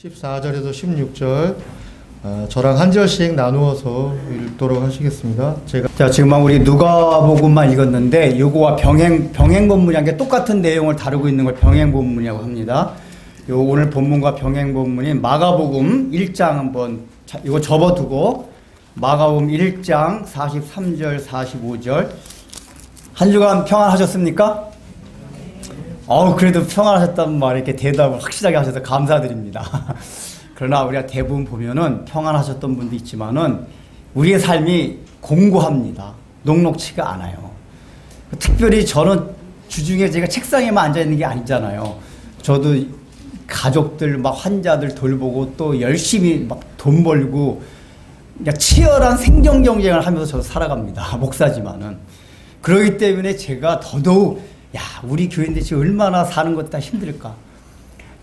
14절에서 16절 저랑 한 절씩 나누어서 읽도록 하시겠습니다. 자, 지금 우리 누가복음만 읽었는데 요거와 병행 본문이란 게 똑같은 내용을 다루고 있는 걸 병행 본문이라고 합니다. 요 오늘 본문과 병행 본문인 마가복음 1장 한번 이거 접어두고 마가복음 1장 43절 45절 한 주간 평안하셨습니까? 그래도 평안하셨다는 말에 이렇게 대답을 확실하게 하셔서 감사드립니다. 그러나 우리가 대부분 보면은 평안하셨던 분도 있지만은 우리의 삶이 공고합니다. 녹록치가 않아요. 특별히 저는 주중에 제가 책상에만 앉아 있는 게 아니잖아요. 저도 가족들 막 환자들 돌보고 또 열심히 막 돈 벌고 치열한 생존 경쟁을 하면서 저도 살아갑니다. 목사지만은. 그렇기 때문에 제가 더더욱 우리 교인들이 지금 얼마나 사는 것도 다 힘들까.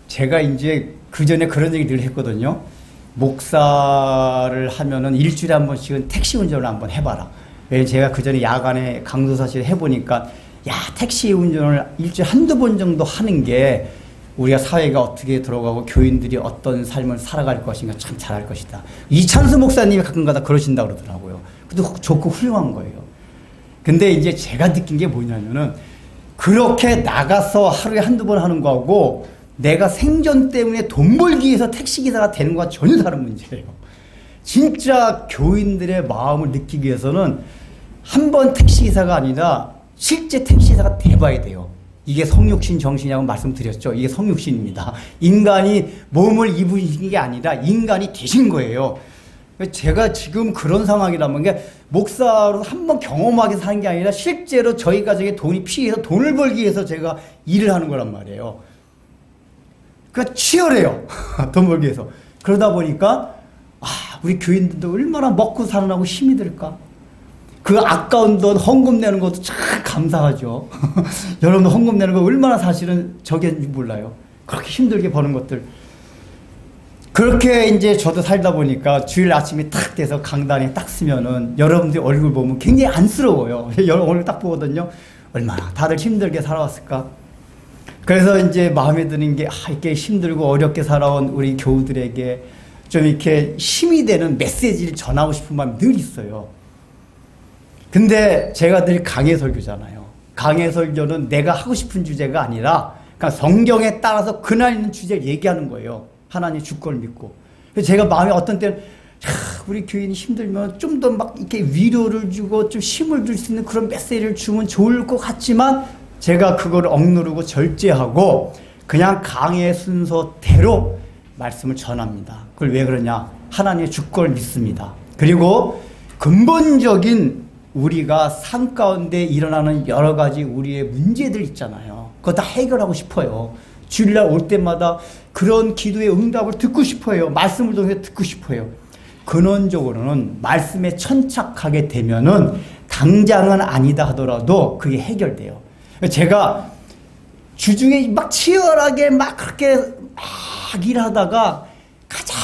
제가 이제 그 전에 그런 얘기 늘 했거든요. 목사를 하면은 일주일에 한 번씩은 택시 운전을 한번 해봐라. 왜냐면 제가 그 전에 야간에 강도사실 해보니까 택시 운전을 일주일에 한두 번 정도 하는 게 우리가 사회가 어떻게 들어가고 교인들이 어떤 삶을 살아갈 것인가 참 잘할 것이다. 이찬수 목사님이 가끔가다 그러신다고 그러더라고요. 그것도 좋고 훌륭한 거예요. 근데 이제 제가 느낀 게 뭐냐면은 그렇게 나가서 하루에 한두 번 하는 거하고 내가 생존 때문에 돈 벌기 위해서 택시기사가 되는 거와 전혀 다른 문제예요. 진짜 교인들의 마음을 느끼기 위해서는 한 번 택시기사가 아니라 실제 택시기사가 돼봐야 돼요. 이게 성육신 정신이라고 말씀드렸죠. 이게 성육신입니다. 인간이 몸을 입으신 게 아니라 인간이 되신 거예요. 제가 지금 그런 상황이라는 게 목사로 한번 경험하게 사는 게 아니라 실제로 저희 가정에 돈이 필요해서 돈을 벌기 위해서 제가 일을 하는 거란 말이에요. 그러니까 치열해요. 돈 벌기 위해서. 그러다 보니까 우리 교인들도 얼마나 먹고 살아나고 힘이 들까. 그 아까운 돈 헌금 내는 것도 참 감사하죠. 여러분 헌금 내는 거 얼마나 사실은 저게인지 몰라요. 그렇게 힘들게 버는 것들. 그렇게 이제 저도 살다 보니까 주일 아침이 탁 돼서 강단에 딱 쓰면은 여러분들 얼굴 보면 굉장히 안쓰러워요. 여러분 얼굴 딱 보거든요. 얼마나 다들 힘들게 살아왔을까. 그래서 이제 마음에 드는 게 이렇게 힘들고 어렵게 살아온 우리 교우들에게 좀 이렇게 힘이 되는 메시지를 전하고 싶은 마음이 늘 있어요. 근데 제가 늘 강해설교잖아요. 강해설교는 내가 하고 싶은 주제가 아니라 그러니까 성경에 따라서 그날 있는 주제를 얘기하는 거예요. 하나님 주권을 믿고. 그래서 제가 마음에 어떤 때는 우리 교인이 힘들면 좀 더 막 이렇게 위로를 주고 좀 힘을 줄 수 있는 그런 메시지를 주면 좋을 것 같지만 제가 그걸 억누르고 절제하고 그냥 강의 순서대로 말씀을 전합니다. 그걸 왜 그러냐? 하나님의 주권을 믿습니다. 그리고 근본적인 우리가 삶 가운데 일어나는 여러 가지 우리의 문제들 있잖아요. 그거 다 해결하고 싶어요. 주일날 올 때마다 그런 기도의 응답을 듣고 싶어요. 말씀을 통해서 듣고 싶어요. 근원적으로는 말씀에 천착하게 되면은 당장은 아니다 하더라도 그게 해결돼요. 제가 주중에 막 치열하게 막 그렇게 막 일하다가 가장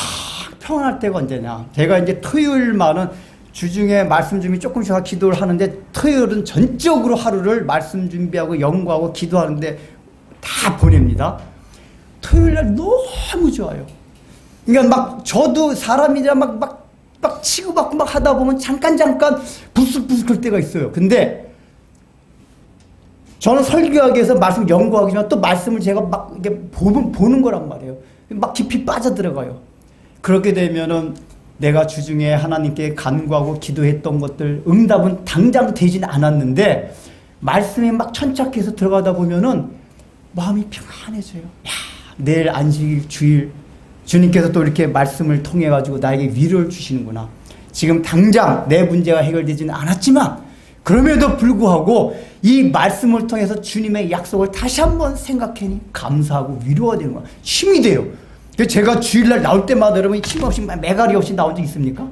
평안할 때가 언제냐. 제가 이제 토요일만은 주중에 말씀 준비 조금씩 기도를 하는데 토요일은 전적으로 하루를 말씀 준비하고 연구하고 기도하는데 다 보냅니다. 토요일날 너무 좋아요. 그러니까 막 저도 사람이라 막 치고받고 막 하다 보면 잠깐 부스럭부스럭할 때가 있어요. 근데 저는 설교하기 위해서 말씀 연구하기 전에 또 말씀을 제가 막 이렇게 보는 거란 말이에요. 막 깊이 빠져들어가요. 그렇게 되면은 내가 주중에 하나님께 간구하고 기도했던 것들 응답은 당장 되진 않았는데 말씀에 막 천착해서 들어가다 보면은 마음이 평안해져요. 내일 안식일 주일 주님께서 또 이렇게 말씀을 통해 가지고 나에게 위로를 주시는구나. 지금 당장 내 문제가 해결되지는 않았지만 그럼에도 불구하고 이 말씀을 통해서 주님의 약속을 다시 한번 생각하니 감사하고 위로가 되는 거야. 힘이 돼요. 제가 주일날 나올 때마다 여러분 힘 없이 매가리 없이 나온 적 있습니까?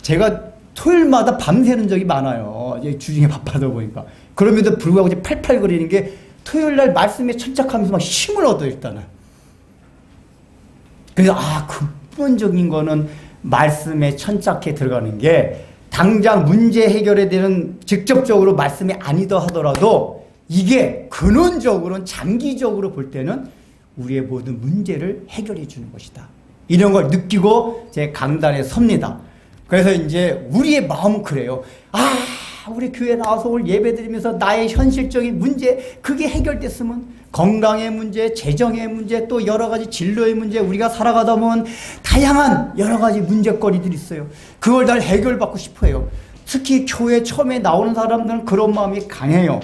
제가 토요일마다 밤새는 적이 많아요. 주중에 바빠다 보니까. 그럼에도 불구하고 이제 팔팔거리는 게 토요일날 말씀에 천착하면서 막 힘을 얻어요, 일단은. 그래서 근본적인 거는 말씀에 천착해 들어가는 게 당장 문제 해결에 대한 직접적으로 말씀이 아니다 하더라도 이게 근원적으로는 장기적으로 볼 때는 우리의 모든 문제를 해결해 주는 것이다. 이런 걸 느끼고 제 강단에 섭니다. 그래서 이제 우리의 마음은 그래요. 우리 교회 나와서 오늘 예배드리면서 나의 현실적인 문제, 그게 해결됐으면 건강의 문제, 재정의 문제, 또 여러 가지 진로의 문제, 우리가 살아가다 보면 다양한 여러 가지 문제거리들이 있어요. 그걸 다 해결받고 싶어요. 특히 교회 처음에 나오는 사람들은 그런 마음이 강해요.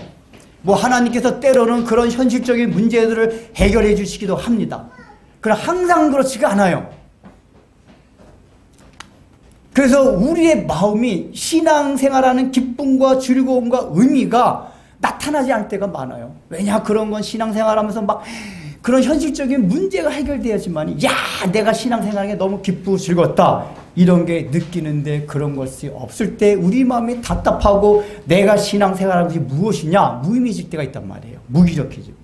뭐 하나님께서 때로는 그런 현실적인 문제들을 해결해 주시기도 합니다. 그러나 항상 그렇지가 않아요. 그래서 우리의 마음이 신앙생활하는 기쁨과 즐거움과 의미가 나타나지 않을 때가 많아요. 왜냐, 그런 건 신앙생활하면서 막 그런 현실적인 문제가 해결돼야지만, 내가 신앙생활하는 게 너무 기쁘고 즐겁다, 이런 게 느끼는데 그런 것이 없을 때 우리 마음이 답답하고 내가 신앙생활하는 것이 무엇이냐 무의미해질 때가 있단 말이에요. 무기력해지고.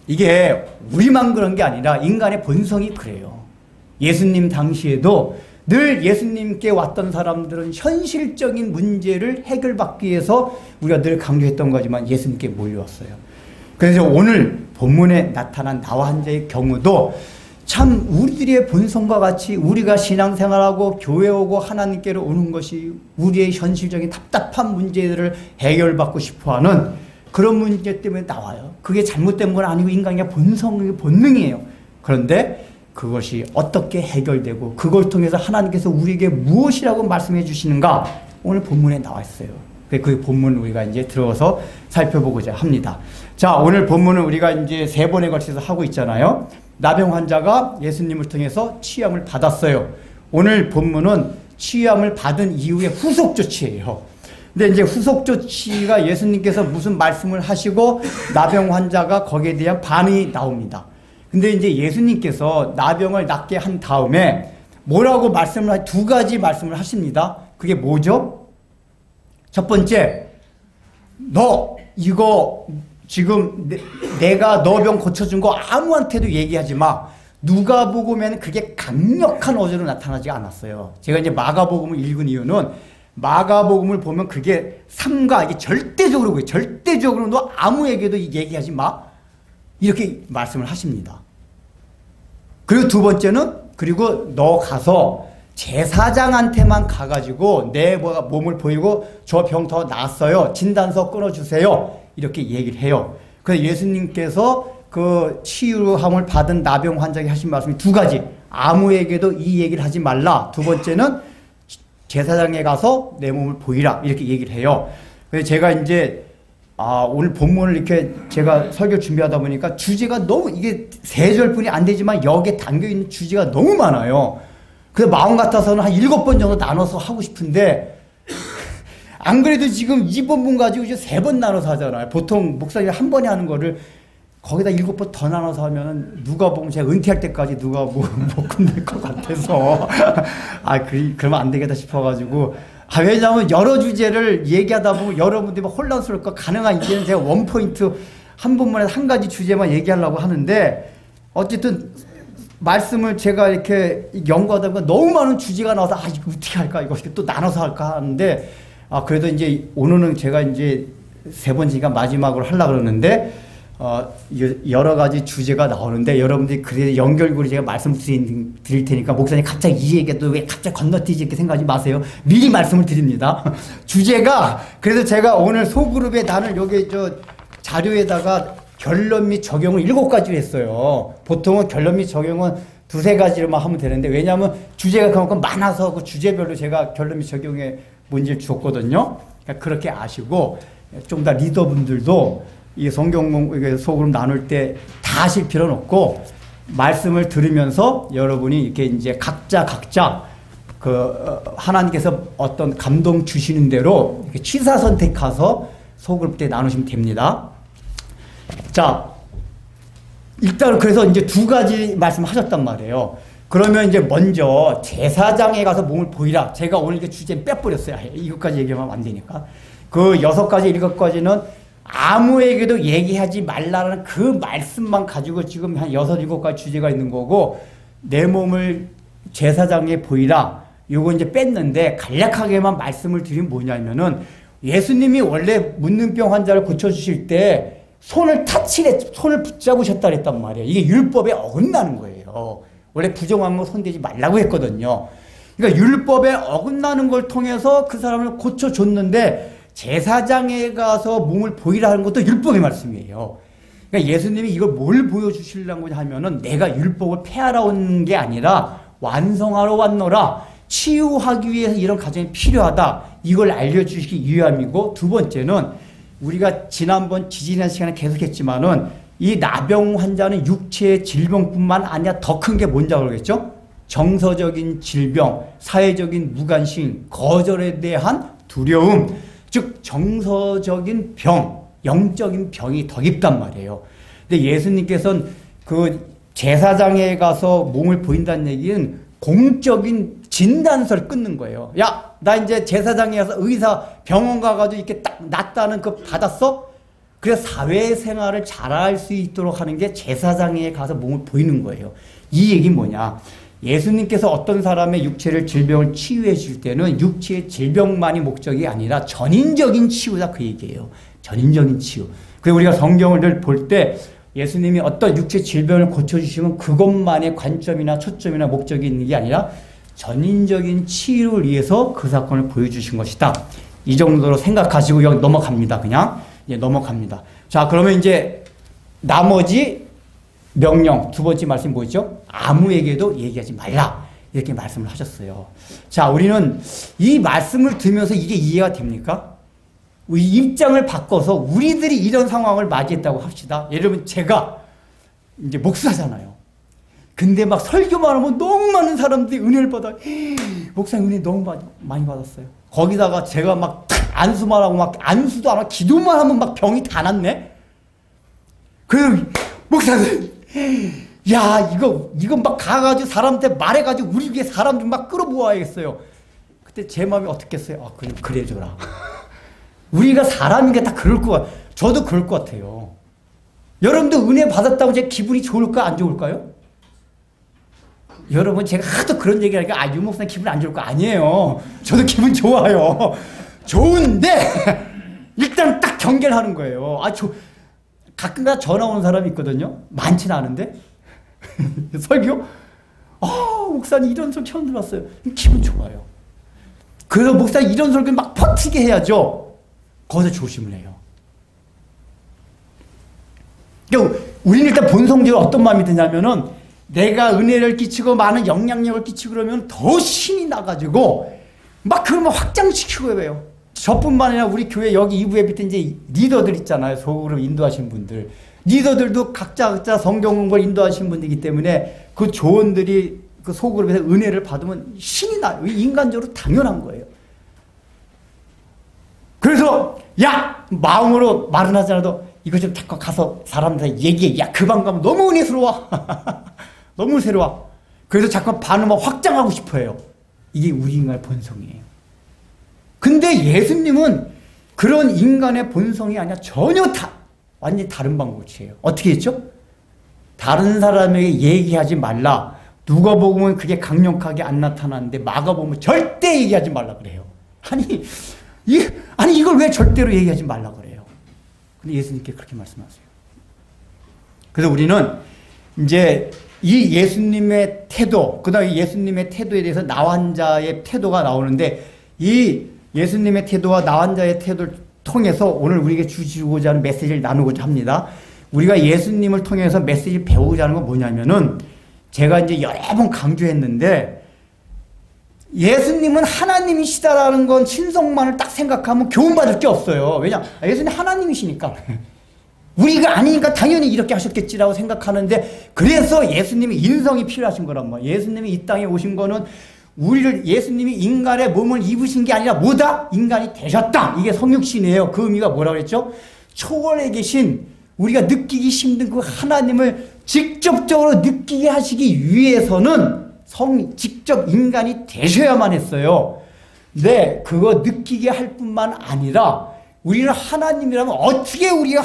이게 우리만 그런 게 아니라 인간의 본성이 그래요. 예수님 당시에도 늘 예수님께 왔던 사람들은 현실적인 문제를 해결받기 위해서 우리가 늘 강조했던 거지만 예수님께 몰려왔어요. 그래서 오늘 본문에 나타난 나와 한자의 경우도 참 우리들의 본성과 같이 우리가 신앙생활하고 교회 오고 하나님께로 오는 것이 우리의 현실적인 답답한 문제들을 해결받고 싶어하는 그런 문제 때문에 나와요. 그게 잘못된 건 아니고 인간의 본성의 본능이에요. 그런데 그것이 어떻게 해결되고 그걸 통해서 하나님께서 우리에게 무엇이라고 말씀해 주시는가 오늘 본문에 나와 있어요. 그 본문을 우리가 이제 들어서 살펴보고자 합니다. 자, 오늘 본문은 우리가 이제 3번에 걸쳐서 하고 있잖아요. 나병 환자가 예수님을 통해서 치유함을 받았어요. 오늘 본문은 치유함을 받은 이후의 후속 조치예요. 근데 이제 후속 조치가 예수님께서 무슨 말씀을 하시고 나병 환자가 거기에 대한 반응이 나옵니다. 근데 이제 예수님께서 나병을 낫게 한 다음에 뭐라고 말씀을, 2가지 말씀을 하십니다. 그게 뭐죠? 첫 번째, 너 이거 지금 내가 너 병 고쳐준 거 아무한테도 얘기하지 마. 누가복음에는 그게 강력한 어조로 나타나지 않았어요. 제가 이제 마가복음을 읽은 이유는 마가복음을 보면 그게 삼가, 이게 절대적으로 그래요. 절대적으로 너 아무에게도 얘기하지 마. 이렇게 말씀을 하십니다. 그리고 2번째는, 그리고 너 가서 제사장한테만 가가지고 내 몸을 보이고 저 병 더 나았어요, 진단서 끊어주세요, 이렇게 얘기를 해요. 그래서 예수님께서 그 치유함을 받은 나병 환자에게 하신 말씀이 2가지. 아무에게도 이 얘기를 하지 말라. 2번째는 제사장에 가서 내 몸을 보이라, 이렇게 얘기를 해요. 그래서 제가 이제 오늘 본문을 이렇게 제가 설교 준비하다 보니까 주제가 너무, 이게 3절뿐이 안 되지만 여기에 담겨있는 주제가 너무 많아요. 그래서 마음 같아서는 한 7번 정도 나눠서 하고 싶은데, 안 그래도 지금 이 본문 가지고 이제 3번 나눠서 하잖아요. 보통 목사님이 한 번에 하는 거를 거기다 7번 더 나눠서 하면 누가 보면 제가 은퇴할 때까지 누가 못 끝낼 것 같아서 그러면 안 되겠다 싶어가지고, 왜냐하면 여러 주제를 얘기하다 보면 여러분들이 막 혼란스러울까, 가능한 이제는 제가 원포인트 한 본문에 1가지 주제만 얘기하려고 하는데, 어쨌든 말씀을 제가 이렇게 연구하다 보면 너무 많은 주제가 나와서 이거 어떻게 할까, 이거 또 나눠서 할까 하는데, 그래도 이제 오늘은 제가 이제 3번째니까 마지막으로 하려고 그러는데, 여러 가지 주제가 나오는데 여러분들이 그래 연결고리 제가 말씀을 드릴 테니까 목사님 갑자기 이 얘기도 왜 갑자기 건너뛰지 이렇게 생각하지 마세요. 미리 말씀을 드립니다. 주제가, 그래서 제가 오늘 소그룹에 나는 여기 저 자료에다가 결론 및 적용을 7가지로 했어요. 보통은 결론 및 적용은 2-3가지로만 하면 되는데, 왜냐하면 주제가 그만큼 많아서 그 주제별로 제가 결론 및 적용에 문제를 줬거든요. 그러니까 그렇게 아시고, 좀 더 리더분들도 이 성경 소그룹 나눌 때 다 하실 필요는 없고, 말씀을 들으면서 여러분이 이렇게 이제 각자 하나님께서 어떤 감동 주시는 대로 이렇게 취사 선택해서 소그룹 때 나누시면 됩니다. 자, 일단 그래서 이제 2가지 말씀하셨단 말이에요. 그러면 이제 먼저 제사장에 가서 몸을 보이라. 제가 오늘 이게 주제 빼버렸어요. 이것까지 얘기하면 안 되니까. 그 6가지, 7가지는 아무에게도 얘기하지 말라는 그 말씀만 가지고 지금 한 6-7가지 주제가 있는 거고, 내 몸을 제사장에 보이라, 요거 이제 뺐는데 간략하게만 말씀을 드리면 뭐냐면은, 예수님이 원래 문둥병 환자를 고쳐주실 때 손을 붙잡으셨다 그랬단 말이에요. 이게 율법에 어긋나는 거예요. 원래 부정한 거 손대지 말라고 했거든요. 그러니까 율법에 어긋나는 걸 통해서 그 사람을 고쳐줬는데 제사장에 가서 몸을 보이라 하는 것도 율법의 말씀이에요. 그러니까 예수님이 이걸 뭘 보여주시려고 하면은 내가 율법을 폐하러 온 게 아니라 완성하러 왔노라. 치유하기 위해서 이런 과정이 필요하다. 이걸 알려주시기 위함이고, 두 번째는 우리가 지난 시간에 계속했지만은 이 나병 환자는 육체의 질병뿐만 아니라 더 큰 게 뭔지 알겠죠? 정서적인 질병, 사회적인 무관심, 거절에 대한 두려움, 즉 정서적인 병, 영적인 병이 더 깊단 말이에요. 근데 예수님께서는 그 제사장에 가서 몸을 보인다는 얘기는 공적인 진단서를 끊는 거예요. 야, 나 이제 제사장에 가서 의사 병원 가가지고 이렇게 딱 낫다는 거 받았어? 그래서 사회생활을 잘할 수 있도록 하는 게 제사장에 가서 몸을 보이는 거예요. 이 얘기는 뭐냐? 예수님께서 어떤 사람의 육체를 질병을 치유해 줄 때는 육체의 질병만이 목적이 아니라 전인적인 치유다 그 얘기예요. 전인적인 치유. 그래서 우리가 성경을 늘 볼 때 예수님이 어떤 육체 질병을 고쳐주시면 그것만의 관점이나 초점이나 목적이 있는 게 아니라 전인적인 치유를 위해서 그 사건을 보여주신 것이다. 이 정도로 생각하시고 여기 넘어갑니다. 그냥 넘어갑니다. 자, 그러면 이제 나머지 명령 두 번째 말씀이 뭐죠? 아무에게도 얘기하지 말라. 이렇게 말씀을 하셨어요. 자, 우리는 이 말씀을 들으면서 이게 이해가 됩니까? 우리 입장을 바꿔서 우리들이 이런 상황을 맞이했다고 합시다. 예를 들면 제가 이제 목사잖아요. 근데 막 설교만 하면 너무 많은 사람들이 은혜를 받아. 목사님 은혜 너무 많이 받았어요. 거기다가 제가 막 안수만 하고 막 안수도 안 하고 기도만 하면 막 병이 다 낫네. 그 목사님, 야 이거 막 가가지고 사람한테 말해가지고 우리 위에 사람 좀 막 끌어모아야겠어요. 그때 제 마음이 어떻겠어요? 아 그래줘라. 우리가 사람이니까 다 그럴 것 같아요. 저도 그럴 것 같아요. 여러분도 은혜 받았다고 제 기분이 좋을까 안 좋을까요? 여러분 제가 하도 그런 얘기를 하니까 유 목사님 기분 안 좋을 거 아니에요. 저도 기분 좋아요. 좋은데 일단 딱 경계하는 거예요. 가끔가다 전화 오는 사람이 있거든요. 많지는 않은데 설교? 목사님 이런 소리 처음 들었어요. 기분 좋아요. 그래서 목사님 이런 설교 막 퍼트게 해야죠. 거기서 조심을 해요. 그러니까 우리는 일단 본성적으로 어떤 마음이 드냐면은 내가 은혜를 끼치고 많은 영향력을 끼치고 그러면 더 신이 나가지고 막 그러면 확장시키고 해요. 저뿐만 아니라 우리 교회 여기 2부에 밑에 이제 리더들 있잖아요. 소그룹 인도하신 분들. 리더들도 각자 성경 공부를 인도하신 분들이기 때문에 그 조언들이 그 소그룹에서 은혜를 받으면 신이 나요. 인간적으로 당연한 거예요. 그래서 마음으로 말은 하지 않아도 이거 좀 잠깐 가서 사람들한테 얘기해. 그 방 가면 너무 은혜스러워. 너무 새로워. 그래서 잠깐 반응을 확장하고 싶어 해요. 이게 우리 인간의 본성이에요. 근데 예수님은 그런 인간의 본성이 아니라 전혀 완전히 다른 방법을 취해요. 어떻게 했죠? 다른 사람에게 얘기하지 말라. 누가복음은 그게 강력하게 안 나타나는데 마가복음은 절대 얘기하지 말라 그래요. 이걸 왜 절대로 얘기하지 말라 그래요? 근데 예수님께 그렇게 말씀하세요. 그래서 우리는 이제 이 예수님의 태도, 그 다음에 예수님의 태도에 대해서 나환자의 태도가 나오는데 이 예수님의 태도와 나환자의 태도를 통해서 오늘 우리에게 주시고자 하는 메시지를 나누고자 합니다. 우리가 예수님을 통해서 메시지를 배우고자 하는 건 뭐냐면은 제가 이제 여러 번 강조했는데 예수님은 하나님이시다라는 건 신성만을 딱 생각하면 교훈받을 게 없어요. 왜냐? 예수님 하나님이시니까. 우리가 아니니까 당연히 이렇게 하셨겠지라고 생각하는데 그래서 예수님이 인성이 필요하신 거란 말이에요. 예수님이 이 땅에 오신 거는 예수님이 인간의 몸을 입으신 게 아니라 뭐다? 인간이 되셨다. 이게 성육신이에요. 그 의미가 뭐라고 그랬죠? 초월에 계신 우리가 느끼기 힘든 그 하나님을 직접적으로 느끼게 하시기 위해서는 직접 인간이 되셔야만 했어요. 네, 그거 느끼게 할 뿐만 아니라 우리는 하나님이라면 어떻게 우리가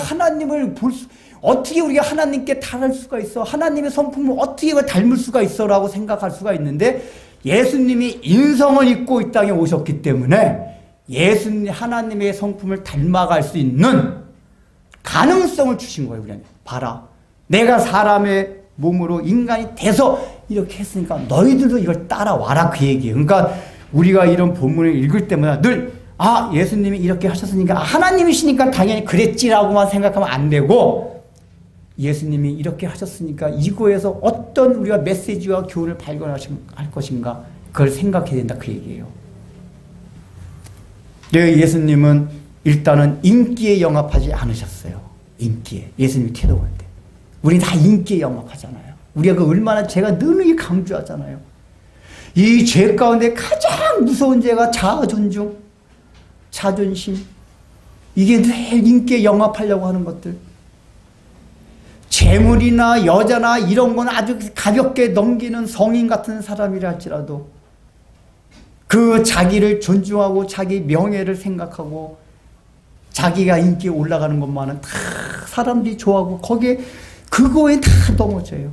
하나님께 달할 수가 있어? 하나님의 성품을 어떻게 닮을 수가 있어? 라고 생각할 수가 있는데 예수님이 인성을 입고 이 땅에 오셨기 때문에 하나님의 성품을 닮아갈 수 있는 가능성을 주신 거예요. 우리한테. 봐라. 내가 사람의 몸으로 인간이 돼서 이렇게 했으니까 너희들도 이걸 따라와라 그 얘기예요. 그러니까 우리가 이런 본문을 읽을 때마다 늘 예수님이 이렇게 하셨으니까 하나님이시니까 당연히 그랬지라고만 생각하면 안 되고 예수님이 이렇게 하셨으니까 이거에서 어떤 우리가 메시지와 교훈을 발견할 것인가 그걸 생각해야 된다 그 얘기예요. 예수님은 일단은 인기에 영합하지 않으셨어요. 인기에. 예수님이 태도할 때. 우리 다 인기에 영합하잖아요. 우리가 얼마나 제가 늘 강조하잖아요. 이 죄 가운데 가장 무서운 죄가 자아존중, 자존심. 이게 늘 인기에 영합하려고 하는 것들. 재물이나 여자나 이런 건 아주 가볍게 넘기는 성인 같은 사람이라 할지라도 그 자기를 존중하고 자기 명예를 생각하고 자기가 인기에 올라가는 것만은 다 사람들이 좋아하고 거기에 그거에 다 넘어져요.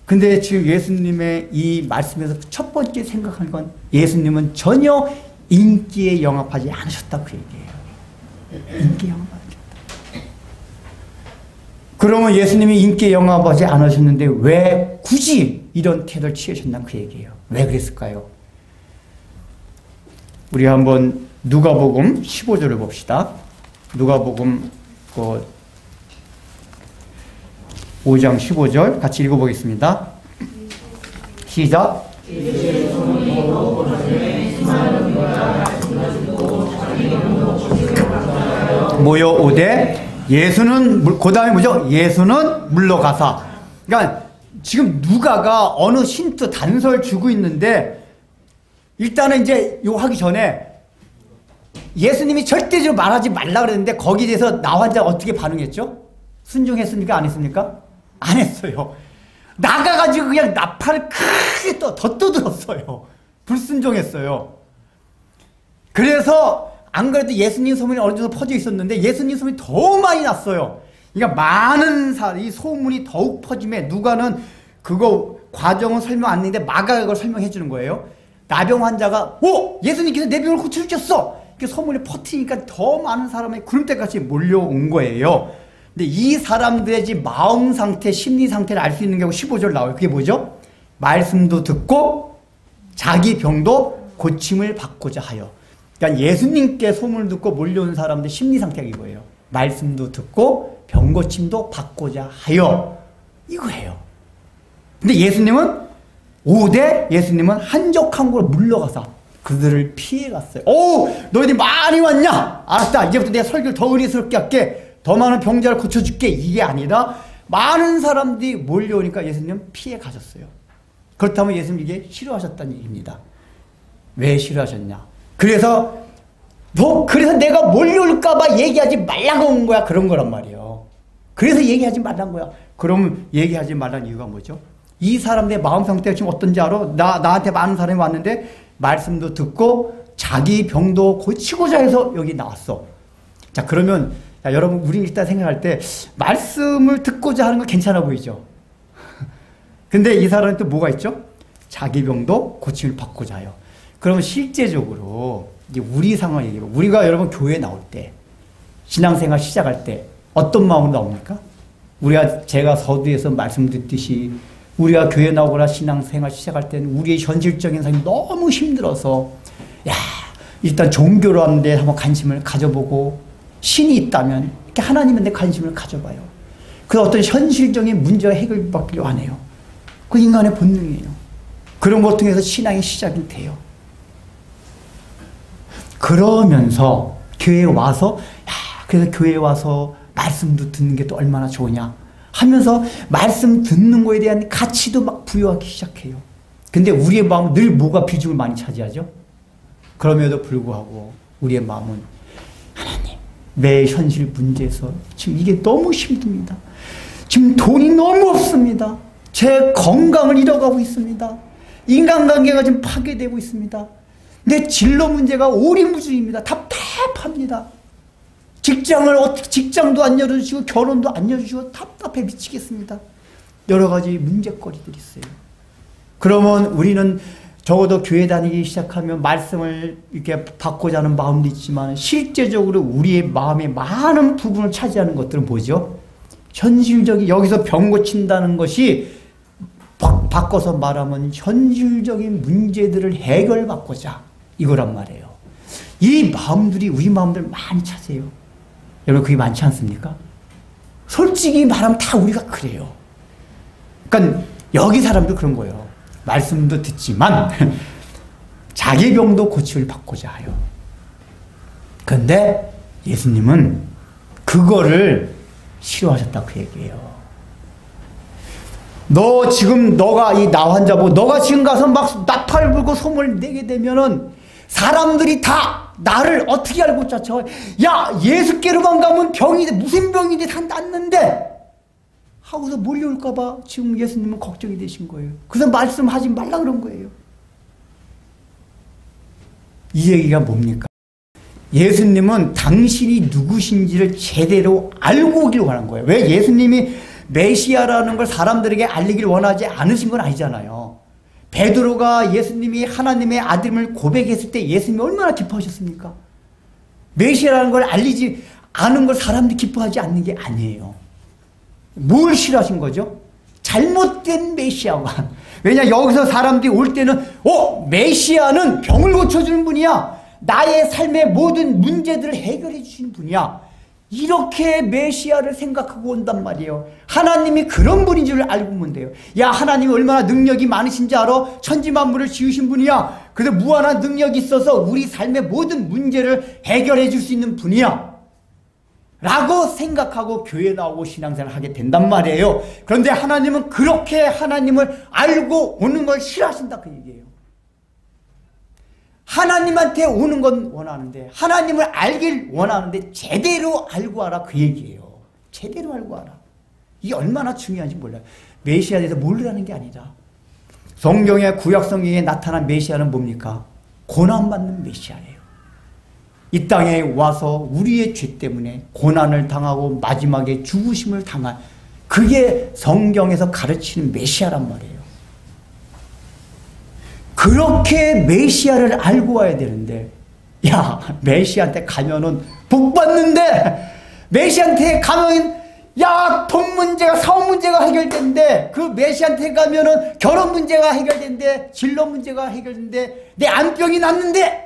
근데 지금 예수님의 이 말씀에서 첫 번째 생각한 건 예수님은 전혀 인기에 영합하지 않으셨다 그 얘기예요. 인기에 영합하지 않았다. 그러면 예수님이 인기에 영합하지 않으셨는데 왜 굳이 이런 태도를 취하셨나 그 얘기예요. 왜 그랬을까요? 우리 한번 누가복음 15절을 봅시다. 누가복음 5장 15절 같이 읽어보겠습니다. 시작. 모여 오되 예수는 그 다음에 뭐죠? 예수는 물러가사. 그러니까 지금 누가가 어느 힌트 단서를 주고 있는데 일단은 이제 요 하기 전에 예수님이 절대적으로 말하지 말라 그랬는데 거기에 대해서 나 환자 어떻게 반응했죠? 순종했습니까? 안 했습니까? 안 했어요. 나가가지고 그냥 나팔을 크게 더 떠들었어요. 불순종했어요. 그래서 안 그래도 예수님 소문이 어느 정도 퍼져 있었는데 예수님 소문이 더 많이 났어요. 그러니까 많은 이 소문이 더욱 퍼짐에 누가는 그거 과정은 설명 안 했는데 마가가 그걸 설명해 주는 거예요. 나병 환자가 예수님께서 내 병을 고쳐주셨어. 이렇게 소문이 퍼트리니까 더 많은 사람이 구름대같이 몰려온 거예요. 근데 이 사람들의 마음 상태, 심리 상태를 알 수 있는 게 15절 나와요. 그게 뭐죠? 말씀도 듣고 자기 병도 고침을 받고자 하여. 그러니까 예수님께 소문을 듣고 몰려온 사람들 심리 상태가 이거예요. 말씀도 듣고 병 고침도 받고자 하여. 이거예요. 근데 예수님은 예수님은 한적한 곳으로 물러가서 그들을 피해갔어요. 너희들이 많이 왔냐? 알았다. 이제부터 내가 설교를 더 은혜스럽게 할게. 더 많은 병자를 고쳐줄게. 이게 아니라 많은 사람들이 몰려오니까 예수님은 피해 가셨어요. 그렇다면 예수님 이게 싫어하셨다는 얘기입니다. 왜 싫어하셨냐? 그래서 내가 몰려올까봐 얘기하지 말라고 온 거야. 그런 거란 말이에요. 그래서 얘기하지 말란 거야. 그러면 얘기하지 말란 이유가 뭐죠? 이 사람들의 마음 상태가 지금 어떤지 알아? 나한테 많은 사람이 왔는데 말씀도 듣고 자기 병도 고치고자 해서 여기 나왔어. 자, 그러면 여러분 우리 일단 생각할 때 말씀을 듣고자 하는 건 괜찮아 보이죠? 근데 이 사람은 또 뭐가 있죠? 자기 병도 고침을 받고자 해요. 그러면 실제적으로 이제 우리 상황을 얘기해요. 우리가 여러분 교회 나올 때 신앙생활 시작할 때 어떤 마음으로 나옵니까? 제가 서두에서 말씀 듣듯이 우리가 교회 나오거나 신앙생활 시작할 때는 우리의 현실적인 삶이 너무 힘들어서 일단 종교로 하는데 한번 관심을 가져보고 신이 있다면 이렇게 하나님한테 관심을 가져봐요. 그 어떤 현실적인 문제가 해결받기로 하네요. 그 인간의 본능이에요. 그런 것 통해서 신앙이 시작이 돼요. 그러면서 교회에 와서 그래서 교회에 와서 말씀도 듣는 게 또 얼마나 좋으냐 하면서 말씀 듣는 거에 대한 가치도 막 부여하기 시작해요. 근데 우리의 마음은 늘 뭐가 비중을 많이 차지하죠? 그럼에도 불구하고 우리의 마음은 하나님, 내 현실 문제에서 지금 이게 너무 힘듭니다. 지금 돈이 너무 없습니다. 제 건강을 잃어가고 있습니다. 인간관계가 지금 파괴되고 있습니다. 내 진로 문제가 오리무중입니다. 답답합니다. 직장도 안 열어주시고 결혼도 안 열어주시고 답답해 미치겠습니다. 여러 가지 문제거리들이 있어요. 그러면 우리는 적어도 교회 다니기 시작하면 말씀을 이렇게 받고자 하는 마음도 있지만 실제적으로 우리의 마음의 많은 부분을 차지하는 것들은 뭐죠? 현실적인, 여기서 병 고친다는 것이 바꿔서 말하면 현실적인 문제들을 해결받고자 이거란 말이에요. 이 마음들이 우리 마음들 많이 차지해요. 여러분 그게 많지 않습니까? 솔직히 말하면 다 우리가 그래요. 그러니까 여기 사람도 그런 거예요. 말씀도 듣지만 자기 병도 고침을 받고자 해요. 그런데 예수님은 그거를 싫어하셨다 그 얘기예요. 너 지금 너가 이 나 환자 보고 너가 지금 가서 막 나팔 불고 소문을 내게 되면은 사람들이 다 나를 어떻게 알고 쫓아와. 야 예수께로만 가면 병이 무슨 병인지 다 낫는데 하고서 몰려올까봐 지금 예수님은 걱정이 되신 거예요. 그래서 말씀하지 말라 그런 거예요. 이 얘기가 뭡니까? 예수님은 당신이 누구신지를 제대로 알고 오길 원한 거예요. 왜 예수님이 메시아라는 걸 사람들에게 알리길 원하지 않으신 건 아니잖아요. 베드로가 예수님이 하나님의 아들임을 고백했을 때 예수님이 얼마나 기뻐하셨습니까? 메시아라는 걸 알리지 않은 걸 사람들이 기뻐하지 않는 게 아니에요. 뭘 싫어하신 거죠? 잘못된 메시아가. 왜냐 여기서 사람들이 올 때는 메시아는 병을 고쳐주는 분이야. 나의 삶의 모든 문제들을 해결해 주시는 분이야. 이렇게 메시아를 생각하고 온단 말이에요. 하나님이 그런 분인 줄 알고 오면 돼요. 야 하나님이 얼마나 능력이 많으신지 알아? 천지만물을 지으신 분이야. 그래서 무한한 능력이 있어서 우리 삶의 모든 문제를 해결해 줄 수 있는 분이야 라고 생각하고 교회 나오고 신앙생활을 하게 된단 말이에요. 그런데 하나님은 그렇게 하나님을 알고 오는 걸 싫어하신다 그 얘기예요. 하나님한테 오는 건 원하는데 하나님을 알길 원하는데 제대로 알고 와라 그 얘기예요. 제대로 알고 와라. 이게 얼마나 중요한지 몰라요. 메시아에 대해서 모르라는 게 아니라 성경의 구약 성경에 나타난 메시아는 뭡니까? 고난받는 메시아예요. 이 땅에 와서 우리의 죄 때문에 고난을 당하고 마지막에 죽으심을 당한 그게 성경에서 가르치는 메시아란 말이에요. 그렇게 메시아를 알고 와야 되는데 야 메시아한테 가면은 복 받는데 메시아한테 가면 야 돈 문제가 사업 문제가 해결되는데 그 메시아한테 가면은 결혼 문제가 해결되는데 진로 문제가 해결되는데 내 안병이 낫는데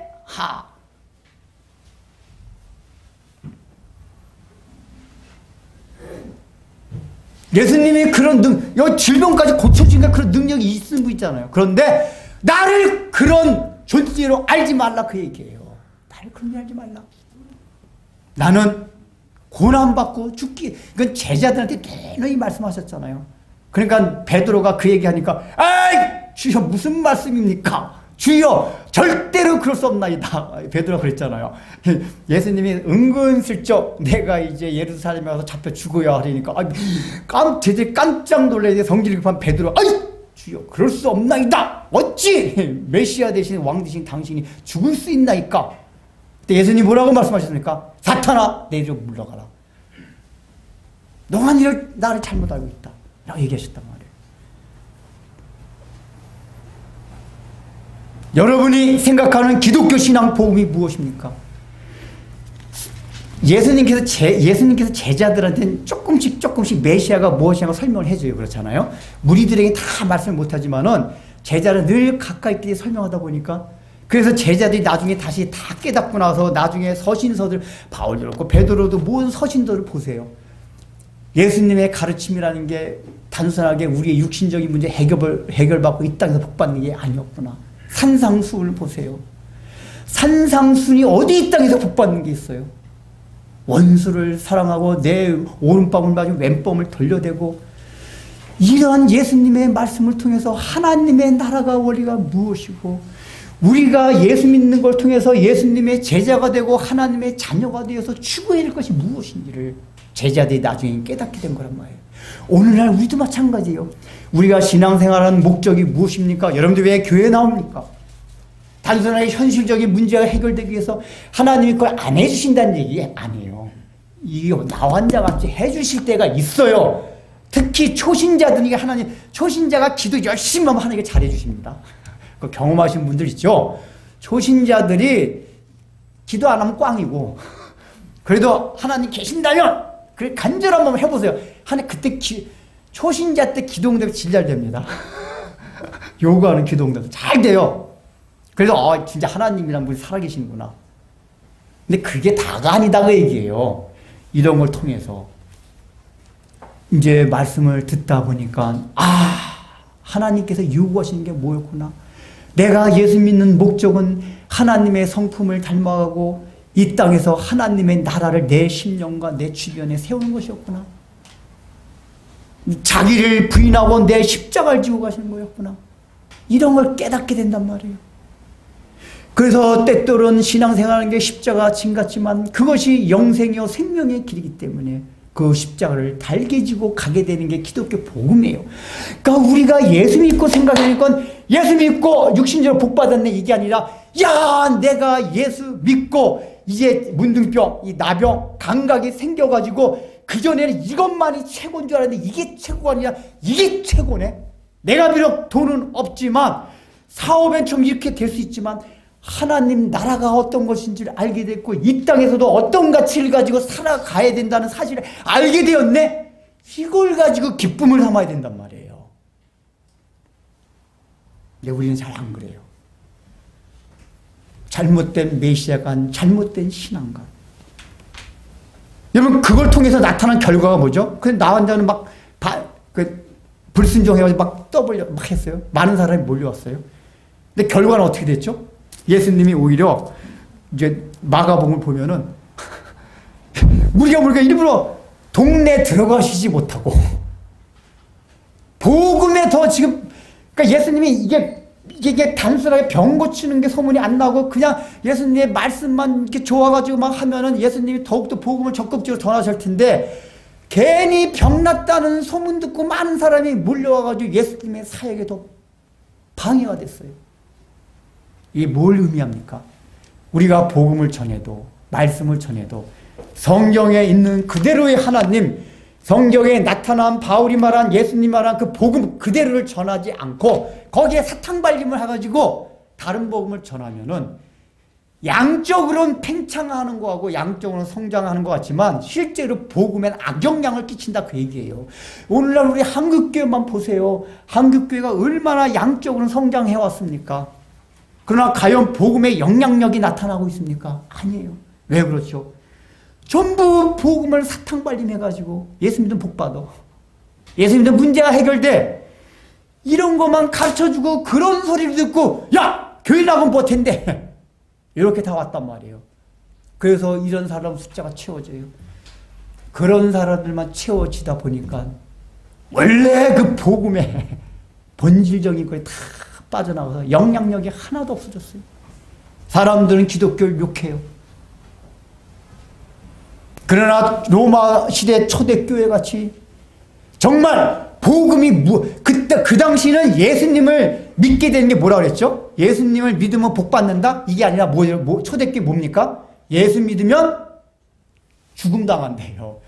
예수님이 그런 질병까지 고쳐주니까 그런 능력이 있는 분 있잖아요. 그런데 나를 그런 존재로 알지 말라 그 얘기예요. 나를 그런 줄 알지 말라. 나는 고난받고 죽기. 이건 제자들한테 내놓이 말씀하셨잖아요. 그러니까 베드로가 그 얘기하니까 아이 주여 무슨 말씀입니까? 주여 절대로 그럴 수 없나이다. 베드로가 그랬잖아요. 예수님이 은근슬쩍 내가 이제 예루살렘에 가서 잡혀 죽어야 하려니까 제들 깜짝 놀라야 성질이 급한 베드로 아이 주여 그럴 수 없나이다. 어찌 메시아 대신 왕 대신 당신이 죽을 수 있나이까. 그때 예수님이 뭐라고 말씀하셨습니까? 사탄아 내리로 물러가라. 너가 나를 잘못 알고 있다 라고 얘기하셨단 말이에요. 여러분이 생각하는 기독교 신앙 복음이 무엇입니까? 예수님께서 제자들한테는 조금씩 메시아가 무엇이냐고 설명을 해줘요. 그렇잖아요. 무리들에게 다 말씀을 못하지만은 제자는 늘 가까이 있게 설명하다 보니까 그래서 제자들이 나중에 다시 다 깨닫고 나서 나중에 서신서들 바울도 그렇고 베드로도 모든 서신서를 보세요. 예수님의 가르침이라는 게 단순하게 우리의 육신적인 문제 해결받고 이 땅에서 복받는 게 아니었구나. 산상수훈을 보세요. 산상수훈이 어디 이 땅에서 복받는 게 있어요? 원수를 사랑하고 내 오른뺨을 맞으면 왼뺨을 돌려대고 이러한 예수님의 말씀을 통해서 하나님의 나라가 원리가 무엇이고 우리가 예수 믿는 걸 통해서 예수님의 제자가 되고 하나님의 자녀가 되어서 추구해야 될 것이 무엇인지를 제자들이 나중에 깨닫게 된 거란 말이에요. 오늘날 우리도 마찬가지예요. 우리가 신앙생활하는 목적이 무엇입니까? 여러분들 왜 교회에 나옵니까? 단순하게 현실적인 문제가 해결되기 위해서 하나님이 그걸 안 해주신다는 얘기 아니에요. 이거 나 환자같이 해주실 때가 있어요. 특히 초신자들이 초신자가 기도 열심히 하면 하나님께 잘해주십니다. 그 경험하신 분들 있죠? 초신자들이 기도 안 하면 꽝이고, 그래도 하나님 계신다면, 그래, 간절 한번 해보세요. 그때 초신자 때 기도응답이 진짜 잘 됩니다. 요구하는 기도응답 잘 돼요. 그래서, 진짜 하나님이란 분이 살아계시는구나. 근데 그게 다가 아니다, 그 얘기예요. 이런 걸 통해서. 이제 말씀을 듣다 보니까, 하나님께서 요구하시는 게 뭐였구나. 내가 예수 믿는 목적은 하나님의 성품을 닮아가고 이 땅에서 하나님의 나라를 내 심령과 내 주변에 세우는 것이었구나. 자기를 부인하고 내 십자가를 지고 가시는 거였구나. 이런 걸 깨닫게 된단 말이에요. 그래서 때때로는 신앙생활하는 게 십자가 진 같지만 그것이 영생이요 생명의 길이기 때문에 그 십자가를 달게 지고 가게 되는 게 기독교 복음이에요. 그러니까 우리가 예수 믿고 생각하니까 예수 믿고 육신적으로 복 받았네 이게 아니라, 야, 내가 예수 믿고 이제 문둥병, 이 나병, 감각이 생겨가지고 그전에는 이것만이 최고인 줄 알았는데 이게 최고가 아니라 이게 최고네. 내가 비록 돈은 없지만 사업엔 좀 이렇게 될 수 있지만 하나님 나라가 어떤 것인지를 알게 됐고 이 땅에서도 어떤 가치를 가지고 살아가야 된다는 사실을 알게 되었네. 이걸 가지고 기쁨을 삼아야 된단 말이에요. 근데 우리는 잘 안 그래요. 잘못된 메시아관, 잘못된 신앙관. 여러분 그걸 통해서 나타난 결과가 뭐죠? 그 나 혼자는 막 불순종해가지고 막 떠벌려 막 했어요. 많은 사람이 몰려왔어요. 근데 결과는 어떻게 됐죠? 예수님이 오히려 이제 마가복음을 보면은 우리가 일부러 동네 들어가시지 못하고 복음에 더 지금, 그러니까 예수님이 이게 단순하게 병 고치는 게 소문이 안 나고 그냥 예수님의 말씀만 이렇게 좋아가지고 막 하면은 예수님이 더욱더 복음을 적극적으로 전하실 텐데 괜히 병 났다는 소문 듣고 많은 사람이 몰려와가지고 예수님의 사역에 더 방해가 됐어요. 이게 뭘 의미합니까? 우리가 복음을 전해도 말씀을 전해도 성경에 있는 그대로의 하나님, 성경에 나타난 바울이 말한 예수님 말한 그 복음 그대로를 전하지 않고 거기에 사탕발림을 해가지고 다른 복음을 전하면은 양적으로는 팽창하는 거하고 양적으로는 성장하는 것 같지만 실제로 복음엔 악영향을 끼친다 그 얘기예요. 오늘날 우리 한국교회만 보세요. 한국교회가 얼마나 양적으로는 성장해 왔습니까? 그러나 과연 복음의 영향력이 나타나고 있습니까? 아니에요. 왜 그렇죠? 전부 복음을 사탕발림해가지고 예수 믿으면 복 받아. 예수 믿으면 문제가 해결돼. 이런 것만 가르쳐주고 그런 소리를 듣고 야! 교회 나가면 못한대. 이렇게 다 왔단 말이에요. 그래서 이런 사람 숫자가 채워져요. 그런 사람들만 채워지다 보니까 원래 그 복음의 본질적인 거에 다 빠져나가서 영향력이 하나도 없어졌어요. 사람들은 기독교를 욕해요. 그러나 로마 시대 초대교회 같이 정말 복음이 그때 그 당시는 예수님을 믿게 되는 게 뭐라 그랬죠? 예수님을 믿으면 복 받는다? 이게 아니라 초대교회 뭡니까? 예수 믿으면 죽음 당한대요.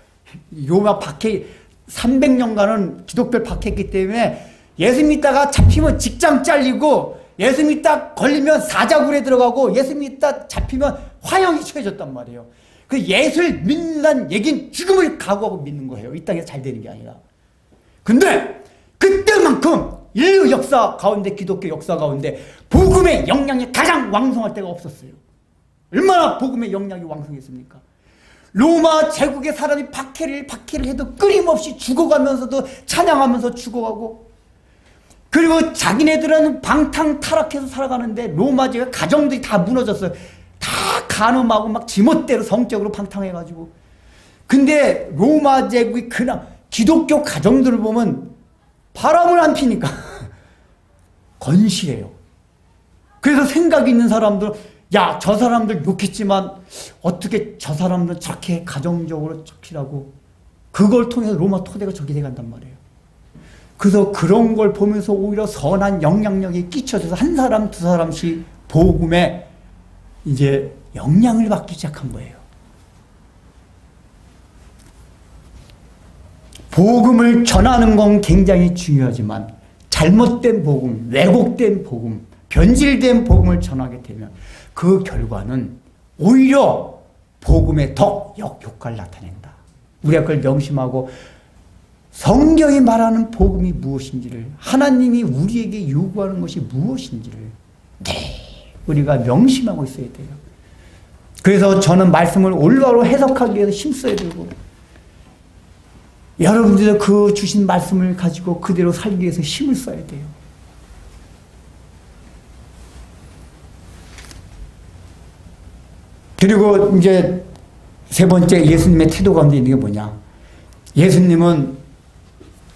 로마 박해 300년간은 기독교를 박해했기 때문에 예수 믿다가 잡히면 직장 잘리고 예수 믿다 걸리면 사자굴에 들어가고 예수 믿다 잡히면 화형이 처해졌단 말이에요. 그 예수를 믿는다는 얘기는 죽음을 각오하고 믿는 거예요. 이 땅에서 잘 되는 게 아니라. 근데 그때만큼 인류 역사 가운데 기독교 역사 가운데 복음의 영향이 가장 왕성할 때가 없었어요. 얼마나 복음의 영향이 왕성했습니까? 로마 제국의 사람이 박해를 해도 끊임없이 죽어가면서도 찬양하면서 죽어가고 그리고 자기네들은 방탕 타락해서 살아가는데 로마 제국 가정들이 다 무너졌어요. 다 간음하고 막 지멋대로 성적으로 방탕해가지고. 근데 로마 제국이 그냥 기독교 가정들을 보면 바람을 안 피니까 건실해요. 그래서 생각이 있는 사람들은 야, 저 사람들 욕했지만 어떻게 저 사람들은 저렇게 가정적으로 적히라고 그걸 통해서 로마 토대가 저기 돼간단 말이에요. 그래서 그런 걸 보면서 오히려 선한 영향력이 끼쳐져서 한 사람 두 사람씩 복음에 이제 영향을 받기 시작한 거예요. 복음을 전하는 건 굉장히 중요하지만 잘못된 복음, 왜곡된 복음, 변질된 복음을 전하게 되면 그 결과는 오히려 복음의 덕, 역효과를 나타낸다. 우리가 그걸 명심하고 성경이 말하는 복음이 무엇인지를, 하나님이 우리에게 요구하는 것이 무엇인지를 우리가 명심하고 있어야 돼요. 그래서 저는 말씀을 올바로 해석하기 위해서 힘써야 되고, 여러분들도 그 주신 말씀을 가지고 그대로 살기 위해서 힘을 써야 돼요. 그리고 이제 세 번째 예수님의 태도 가운데 있는 게 뭐냐. 예수님은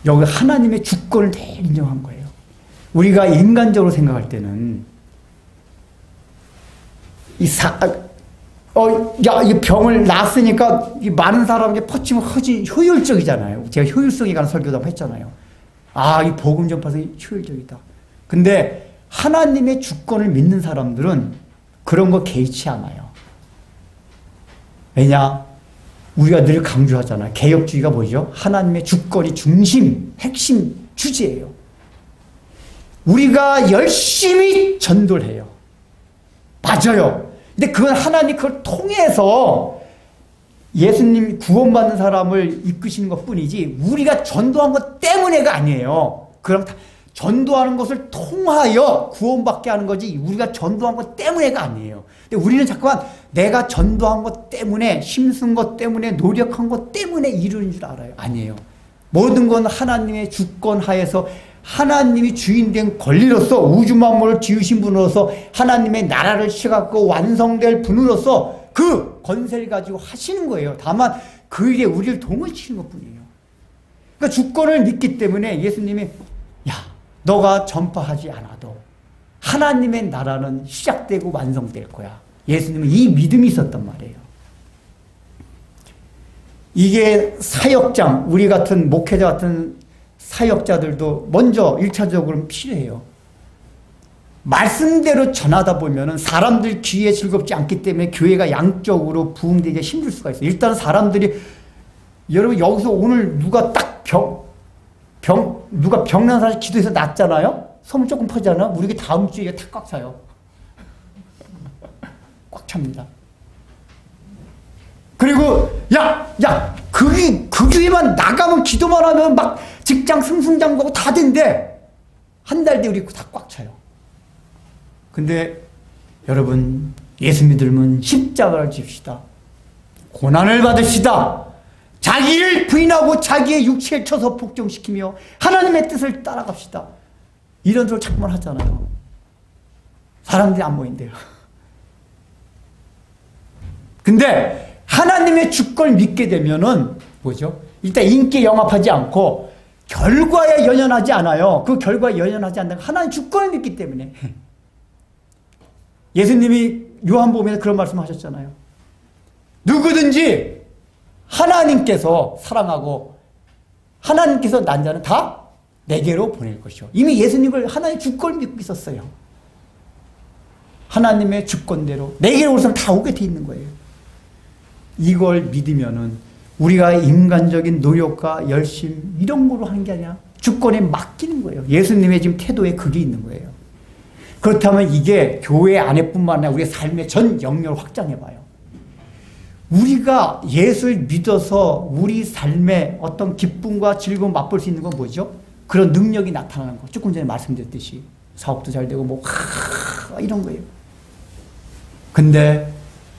여기 하나님의 주권을 늘 인정한 거예요. 우리가 인간적으로 생각할 때는 이 병을 낳았으니까 이 많은 사람에게 퍼치면 효율적이잖아요. 제가 효율성에 관한 설교도 한번 했잖아요. 이 복음 전파서 효율적이다. 근데 하나님의 주권을 믿는 사람들은 그런 거 개의치 않아요. 왜냐? 우리가 늘 강조하잖아요. 개혁주의가 뭐죠? 하나님의 주권이 중심, 핵심 주제예요. 우리가 열심히 전도를 해요. 맞아요. 근데 그건 하나님 그걸 통해서 예수님이 구원받는 사람을 이끄시는 것 뿐이지 우리가 전도한 것 때문에가 아니에요. 그럼 전도하는 것을 통하여 구원받게 하는 거지 우리가 전도한 것 때문에가 아니에요. 근데 우리는 자꾸만 내가 전도한 것 때문에, 힘쓴 것 때문에, 노력한 것 때문에 이루는 줄 알아요. 아니에요. 모든 건 하나님의 주권 하에서 하나님이 주인된 권리로서, 우주 만물을 지으신 분으로서, 하나님의 나라를 시작하고 완성될 분으로서 그 권세를 가지고 하시는 거예요. 다만 그에게 우리를 동원시키는 것뿐이에요. 그러니까 주권을 믿기 때문에 예수님이 너가 전파하지 않아도 하나님의 나라는 시작되고 완성될 거야. 예수님은 이 믿음이 있었단 말이에요. 이게 사역장, 우리 같은 목회자 같은 사역자들도 먼저 1차적으로는 필요해요. 말씀대로 전하다 보면은 사람들 귀에 즐겁지 않기 때문에 교회가 양적으로 부흥되기 힘들 수가 있어요. 일단 사람들이, 여러분 여기서 오늘 누가 딱 누가 병난 사람 기도해서 낫잖아요? 소문 조금 퍼지잖아? 우리 다음 주에 다 꽉 차요. 꽉 찹니다. 그리고 그 교회만 나가면 기도만 하면 막 직장 승승장구하고 다 된대. 한 달 뒤에 우리 다 꽉 차요. 근데 여러분 예수 믿으면 십자가를 집시다. 고난을 받으시다. 자기를 부인하고 자기의 육체를 쳐서 복종시키며 하나님의 뜻을 따라갑시다. 이런 소리를 자꾸만 하잖아요. 사람들이 안 모인대요. 근데 하나님의 주권을 믿게 되면은 뭐죠? 일단 인기에 영합하지 않고 결과에 연연하지 않아요. 그 결과에 연연하지 않는 하나님 주권을 믿기 때문에. 예수님이 요한복음에서 그런 말씀하셨잖아요. 누구든지 하나님께서 사랑하고 하나님께서 난 자는 다 내게로 보낼 것이요. 이미 예수님을 하나님의 주권을 믿고 있었어요. 하나님의 주권대로 내게로 올 사람 다 오게 돼 있는 거예요. 이걸 믿으면은 우리가 인간적인 노력과 열심 이런 거로 하는 게 아니라 주권에 맡기는 거예요. 예수님의 지금 태도에 그게 있는 거예요. 그렇다면 이게 교회 안에뿐만 아니라 우리의 삶의 전 영역을 확장해 봐요. 우리가 예수를 믿어서 우리 삶에 어떤 기쁨과 즐거움 맛볼 수 있는 건 뭐죠? 그런 능력이 나타나는 거. 조금 전에 말씀드렸듯이 사업도 잘 되고 이런 거예요. 근데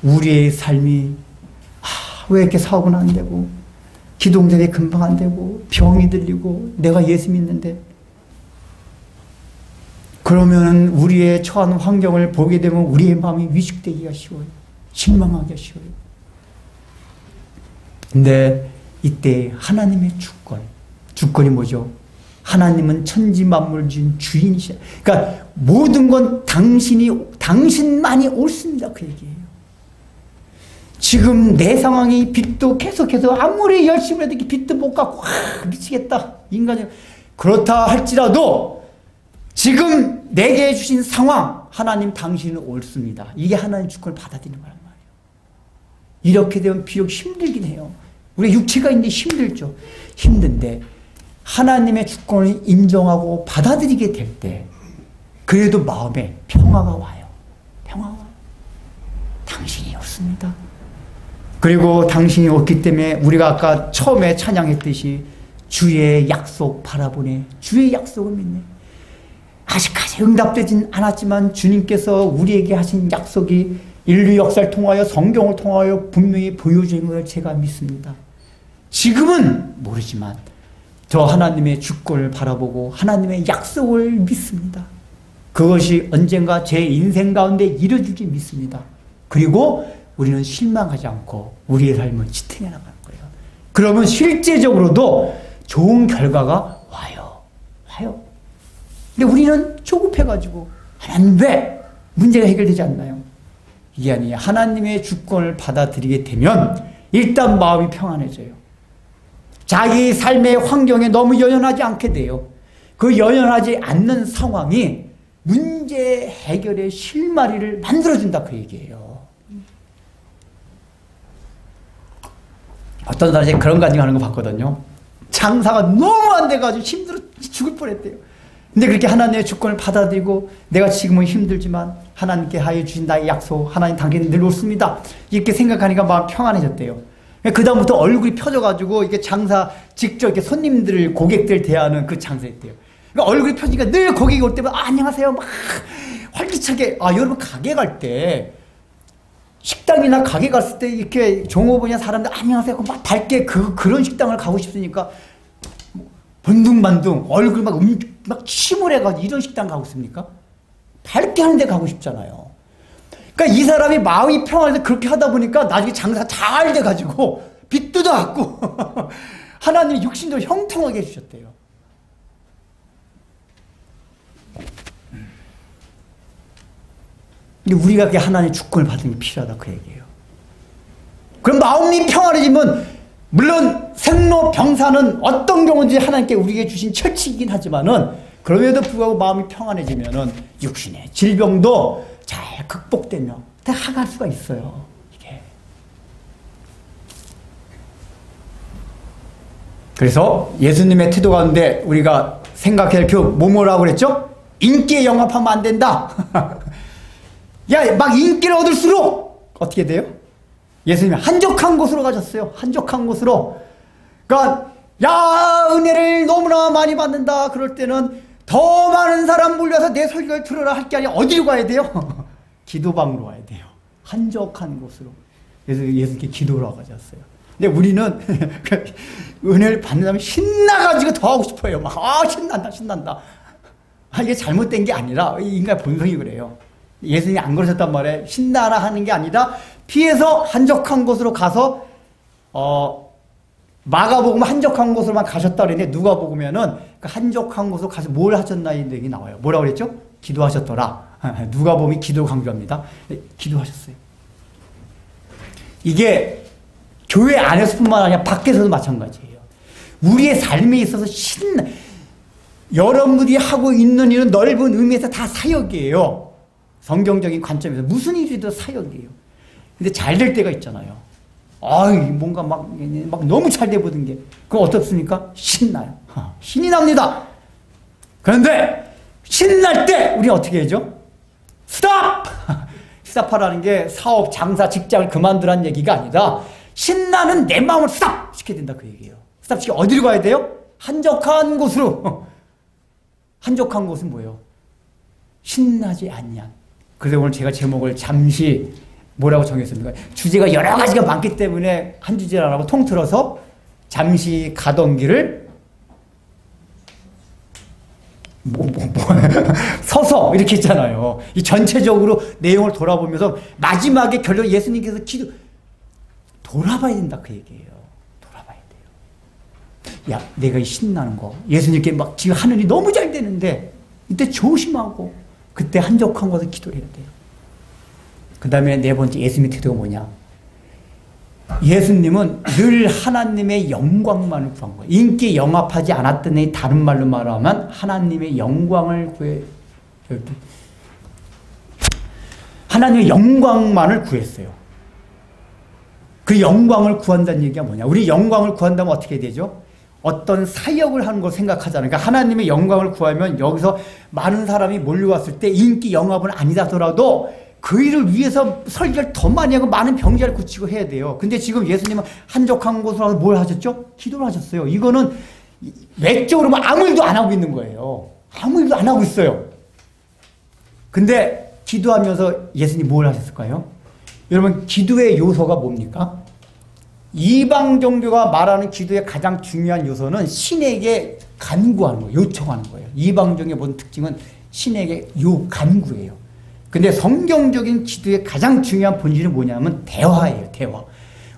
우리의 삶이 왜 이렇게 사업은 안 되고 기동전이 금방 안 되고 병이 들리고 내가 예수 믿는데, 그러면 우리의 처한 환경을 보게 되면 우리의 마음이 위축되기가 쉬워요. 실망하기가 쉬워요. 근데 이때 하나님의 주권이 뭐죠? 하나님은 천지 만물 지은 주인이시야. 그러니까 모든 건 당신만이 옳습니다. 그 얘기예요. 지금 내 상황이 빚도 계속해서 아무리 열심히 해도 빚도 못 갚고 미치겠다. 인간이 그렇다 할지라도 지금 내게 주신 상황, 하나님 당신은 옳습니다. 이게 하나님 주권을 받아들이는 거란 말이에요. 이렇게 되면 비록 힘들긴 해요. 우리 육체가 있는데 힘들죠. 힘든데 하나님의 주권을 인정하고 받아들이게 될 때 그래도 마음에 평화가 와요. 평화가 와요. 당신이 없습니다. 그리고 당신이 없기 때문에 우리가 아까 처음에 찬양했듯이 주의 약속 바라보네. 주의 약속을 믿네. 아직까지 응답되진 않았지만 주님께서 우리에게 하신 약속이 인류 역사를 통하여 성경을 통하여 분명히 보여주는 것을 제가 믿습니다. 지금은 모르지만 저 하나님의 주권을 바라보고 하나님의 약속을 믿습니다. 그것이 언젠가 제 인생 가운데 이루어질지 믿습니다. 그리고 우리는 실망하지 않고 우리의 삶을 지탱해 나가는 거예요. 그러면 실제적으로도 좋은 결과가 와요. 와요. 근데 우리는 조급해가지고 하나님 왜 문제가 해결되지 않나요? 이게 아니에요. 하나님의 주권을 받아들이게 되면 일단 마음이 평안해져요. 자기 삶의 환경에 너무 연연하지 않게 돼요. 그 연연하지 않는 상황이 문제 해결의 실마리를 만들어준다 그 얘기예요. 어떤 사람이 그런 가정하는 거 봤거든요. 장사가 너무 안 돼가지고 힘들어 죽을 뻔했대요. 근데 그렇게 하나님의 주권을 받아들이고 내가 지금은 힘들지만 하나님께 하여 주신 나의 약속 하나님 당신은 늘 옳습니다. 이렇게 생각하니까 마음 평안해졌대요. 그 다음부터 얼굴이 펴져가지고 이렇게 장사 직접 이렇게 손님들 고객들 대하는 그 장사였대요. 그러니까 얼굴이 펴지니까 늘 고객이 올 때마다 안녕하세요 막 활기차게. 여러분 가게 갈 때 식당이나 가게 갔을 때 이렇게 종업원이나 사람들 안녕하세요 막 밝게 그런 식당을 가고 싶으니까 번둥반둥 얼굴 막 침울해가지고 이런 식당 가고 있습니까? 밝게 하는 데 가고 싶잖아요. 그러니까 이 사람이 마음이 평안해서 그렇게 하다 보니까 나중에 장사가 잘 돼가지고 빚도 갚고 하나님이 육신도 형통하게 해주셨대요. 근데 우리가 그게 하나님의 주권을 받는 게 필요하다 그 얘기예요. 그럼 마음이 평안해지면 물론 생로병사는 어떤 경우든지 하나님께 우리에게 주신 철칙이긴 하지만은 그럼에도 불구하고 마음이 평안해지면은 육신의 질병도 잘 극복되며 하갈 수가 있어요. 이게. 그래서 예수님의 태도 가운데 우리가 생각해야 할 뭐라고 그랬죠? 인기에 영합하면 안 된다. 야, 막 인기를 얻을수록 어떻게 돼요? 예수님이 한적한 곳으로 가셨어요. 한적한 곳으로. 그러니까 야, 은혜를 너무나 많이 받는다. 그럴 때는 더 많은 사람 몰려서 내 설교를 들으라 할 게 아니라 어디로 가야 돼요? 기도방으로 와야 돼요. 한적한 곳으로. 그래서 예수님께 기도를 가셨어요. 근데 우리는 은혜를 받는다면 신나가지고 더 하고 싶어요. 막 신난다. 이게 잘못된 게 아니라 인간의 본성이 그래요. 예수님이 안 그러셨단 말이에요. 신나라 하는 게 아니라 피해서 한적한 곳으로 가서 마가복음 한적한 곳으로만 가셨다 그랬는데 누가복음에는 그 한적한 곳으로 가서 뭘 하셨나 이 얘기 나와요. 뭐라고 그랬죠? 기도하셨더라. 누가복음이 기도를 강조합니다. 기도하셨어요. 이게 교회 안에서뿐만 아니라 밖에서도 마찬가지예요. 우리의 삶에 있어서 여러분들이 하고 있는 일은 넓은 의미에서 다 사역이에요. 성경적인 관점에서 무슨 일이든 사역이에요. 근데 잘 될 때가 있잖아요. 뭔가 막 너무 잘 돼 보던 게. 그럼 어떻습니까? 신나요. 신이 납니다. 그런데 신날 때 우리 어떻게 해야죠? 스탑! 스탑하라는 게 사업, 장사, 직장을 그만두라는 얘기가 아니라 신나는 내 마음을 스탑! 시켜야 된다 그 얘기예요. 스탑 시켜 어디로 가야 돼요? 한적한 곳으로. 한적한 곳은 뭐예요? 신나지 않냐. 그래서 오늘 제가 제목을 잠시 뭐라고 정했습니까? 주제가 여러 가지가 많기 때문에 한 주제를 안 하고 통틀어서 잠시 가던 길을 서서 이렇게 있잖아요. 이 전체적으로 내용을 돌아보면서 마지막에 결론 예수님께서 돌아봐야 된다 그 얘기예요. 돌아봐야 돼요. 야, 내가 이 신나는 거 예수님께 막 지금 하늘이 너무 잘 되는데 이때 조심하고 그때 한적한 곳에 기도해야 돼요. 그 다음에 네 번째 예수님의 태도가 뭐냐? 예수님은 늘 하나님의 영광만을 구한 거예요. 인기에 영합하지 않았더니 다른 말로 말하면 하나님의 영광을 구해. 하나님의 영광만을 구했어요. 그 영광을 구한다는 얘기가 뭐냐? 우리 영광을 구한다면 어떻게 되죠? 어떤 사역을 하는 걸 생각하잖아요. 그러니까 하나님의 영광을 구하면 여기서 많은 사람이 몰려왔을 때 인기 영합은 아니다더라도 그 일을 위해서 설교를 더 많이 하고 많은 병자를 고치고 해야 돼요. 근데 지금 예수님은 한적한 곳으로 와서 뭘 하셨죠? 기도를 하셨어요. 이거는 외적으로 아무 일도 안 하고 있는 거예요. 아무 일도 안 하고 있어요. 근데 기도하면서 예수님이 뭘 하셨을까요? 여러분, 기도의 요소가 뭡니까? 이방 종교가 말하는 기도의 가장 중요한 요소는 신에게 간구하는 거예요. 요청하는 거예요. 이방 종교의 모든 특징은 신에게 간구예요. 근데 성경적인 기도의 가장 중요한 본질은 뭐냐면 대화예요. 대화.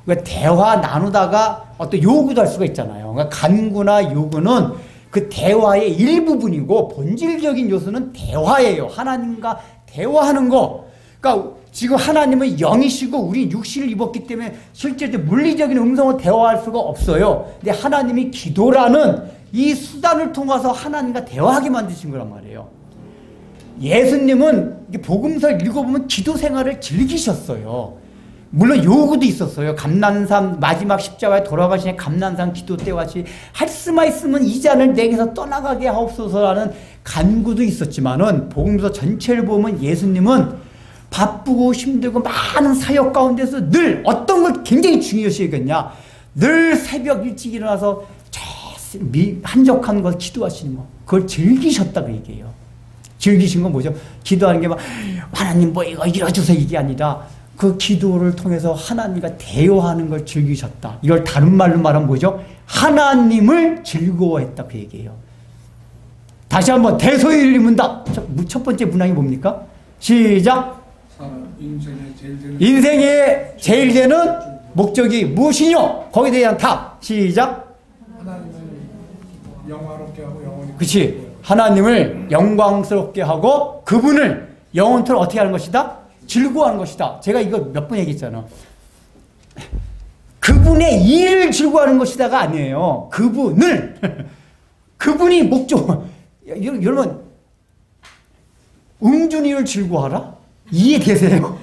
그러니까 대화 나누다가 어떤 요구도 할 수가 있잖아요. 그러니까 간구나 요구는 그 대화의 일부분이고 본질적인 요소는 대화예요. 하나님과 대화하는 거. 그러니까 지금 하나님은 영이시고 우리 육신을 입었기 때문에 실제로 물리적인 음성으로 대화할 수가 없어요. 근데 하나님이 기도라는 이 수단을 통해서 하나님과 대화하게 만드신 거란 말이에요. 예수님은 복음서를 읽어보면 기도 생활을 즐기셨어요. 물론 요구도 있었어요. 감난산 마지막 십자가에 돌아가시는 감난산 기도 때 같이 할 수만 있으면 이 잔을 내게서 떠나가게 하옵소서라는 간구도 있었지만은 복음서 전체를 보면 예수님은 바쁘고 힘들고 많은 사역 가운데서 늘 어떤 걸 굉장히 중요시 여겼냐. 늘 새벽 일찍 일어나서 한적한 것 기도하시는 거. 그걸 즐기셨다고 얘기해요. 즐기신 건 뭐죠? 기도하는 게 막 하나님 뭐 이거 이뤄줘서 이게 아니라 그 기도를 통해서 하나님과 대화하는 걸 즐기셨다. 이걸 다른 말로 말하면 뭐죠? 하나님을 즐거워했다 그 얘기예요. 다시 한번 대소인을 묻는다. 첫 번째 문항이 뭡니까? 시작. 인생의 제일 되는 목적이 무엇이뇨? 거기에 대한 답. 시작. 하나님을 영화롭게 하고 영원히. 그렇지. 하나님을 영광스럽게 하고 그분을 영원토록 어떻게 하는 것이다? 즐거워하는 것이다. 제가 이거 몇 번 얘기했잖아. 그분의 일을 즐거워하는 것이다가 아니에요. 그분이 목적. 여러분, 음준이를 즐거워하라? 이해되세요?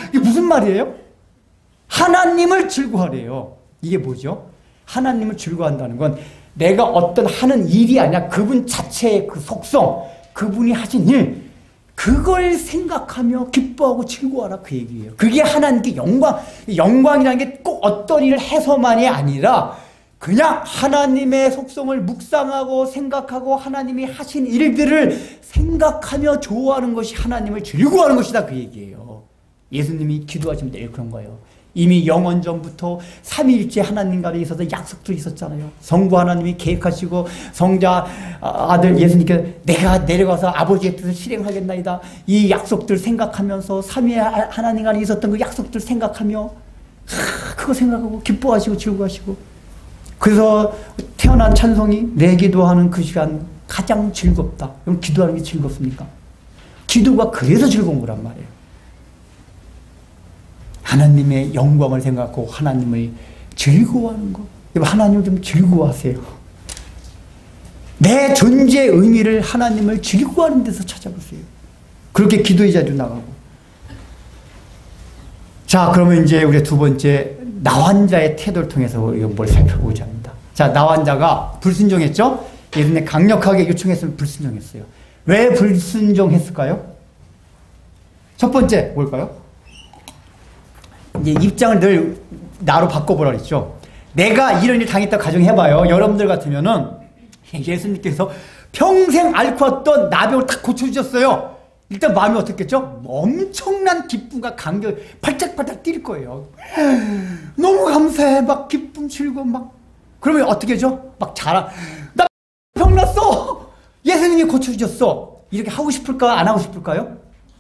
이게 무슨 말이에요? 하나님을 즐거워하래요. 이게 뭐죠? 하나님을 즐거워한다는 건 내가 어떤 하는 일이 아니라 그분 자체의 그 속성, 그분이 하신 일, 그걸 생각하며 기뻐하고 즐거워하라 그 얘기예요. 그게 하나님께 영광이라는 게 꼭 어떤 일을 해서만이 아니라 그냥 하나님의 속성을 묵상하고 생각하고 하나님이 하신 일들을 생각하며 좋아하는 것이 하나님을 즐거워하는 것이다 그 얘기예요. 예수님이 기도하시면 늘 그런 거예요. 이미 영원 전부터 삼위일체 하나님과에 있어서 약속들이 있었잖아요. 성부 하나님이 계획하시고 성자 아들 예수님께 내가 내려가서 아버지의 뜻을 실행하겠나이다. 이 약속들 생각하면서 삼위 하나님 안에 있었던 그 약속들 생각하며 그거 생각하고 기뻐하시고 즐거워하시고 그래서 태어난 찬송이 내 기도하는 그 시간 가장 즐겁다. 그럼 기도하는 게 즐겁습니까? 기도가 그래서 즐거운 거란 말이에요. 하나님의 영광을 생각하고 하나님을 즐거워하는 거. 하나님을 좀 즐거워하세요. 내 존재의 의미를 하나님을 즐거워하는 데서 찾아보세요. 그렇게 기도의 자리로 나가고. 자, 그러면 이제 우리 두 번째 나환자의 태도를 통해서 뭘 살펴보고자 합니다. 자, 나환자가 불순종했죠? 예수님 강력하게 요청했으면 불순종했어요. 왜 불순종했을까요? 첫 번째 뭘까요? 이제 입장을 늘 나로 바꿔보라 그랬죠. 내가 이런 일 당했다 가정해봐요. 여러분들 같으면은 예수님께서 평생 앓고 왔던 나병을 탁 고쳐주셨어요. 일단 마음이 어떻겠죠? 엄청난 기쁨과 감격, 발짝발짝 뛸 거예요. 너무 감사해. 막 기쁨, 즐거움 막. 그러면 어떻게 하죠? 막 나 병 났어. 예수님이 고쳐주셨어. 이렇게 하고 싶을까? 안 하고 싶을까요?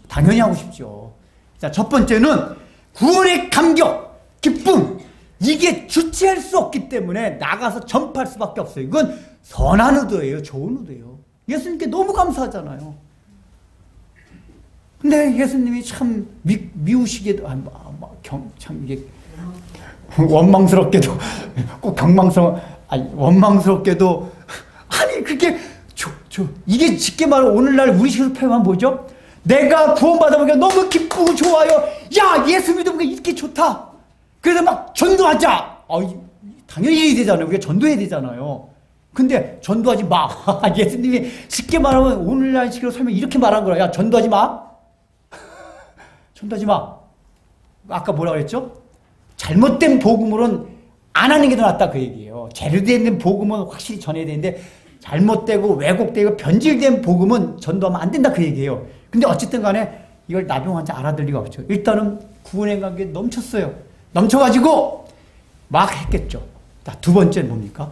당연히 하고 싶죠. 자, 첫 번째는 구원의 감격, 기쁨. 이게 주체할 수 없기 때문에 나가서 전파할 수밖에 없어요. 이건 선한 의도예요. 좋은 의도예요. 예수님께 너무 감사하잖아요. 근데 예수님이 참 미우시게도 참 이게 원망스럽게도 꼭 원망스럽게도 아니 그게 이게 쉽게 말하면 오늘날 우리식으로 표현하면 뭐죠? 내가 구원받아보니까 너무 기쁘고 좋아요. 야, 예수 믿으니까 이렇게 좋다. 그래서 막 전도하자. 당연히 해야 되잖아요. 우리가 전도해야 되잖아요. 근데 전도하지 마. 예수님이 쉽게 말하면 오늘날 식으로 설명 이렇게 말한 거라. 야, 전도하지 마. 전도하지 마. 아까 뭐라 그랬죠? 잘못된 복음으로는 안 하는 게 더 낫다 그 얘기예요. 제대로 된 복음은 확실히 전해야 되는데 잘못되고 왜곡되고 변질된 복음은 전도하면 안 된다 그 얘기예요. 근데 어쨌든 간에 이걸 나병 환자 알아들 리가 없죠. 일단은 구원의 관계에 넘쳤어요. 넘쳐가지고 막 했겠죠. 자, 두 번째는 뭡니까?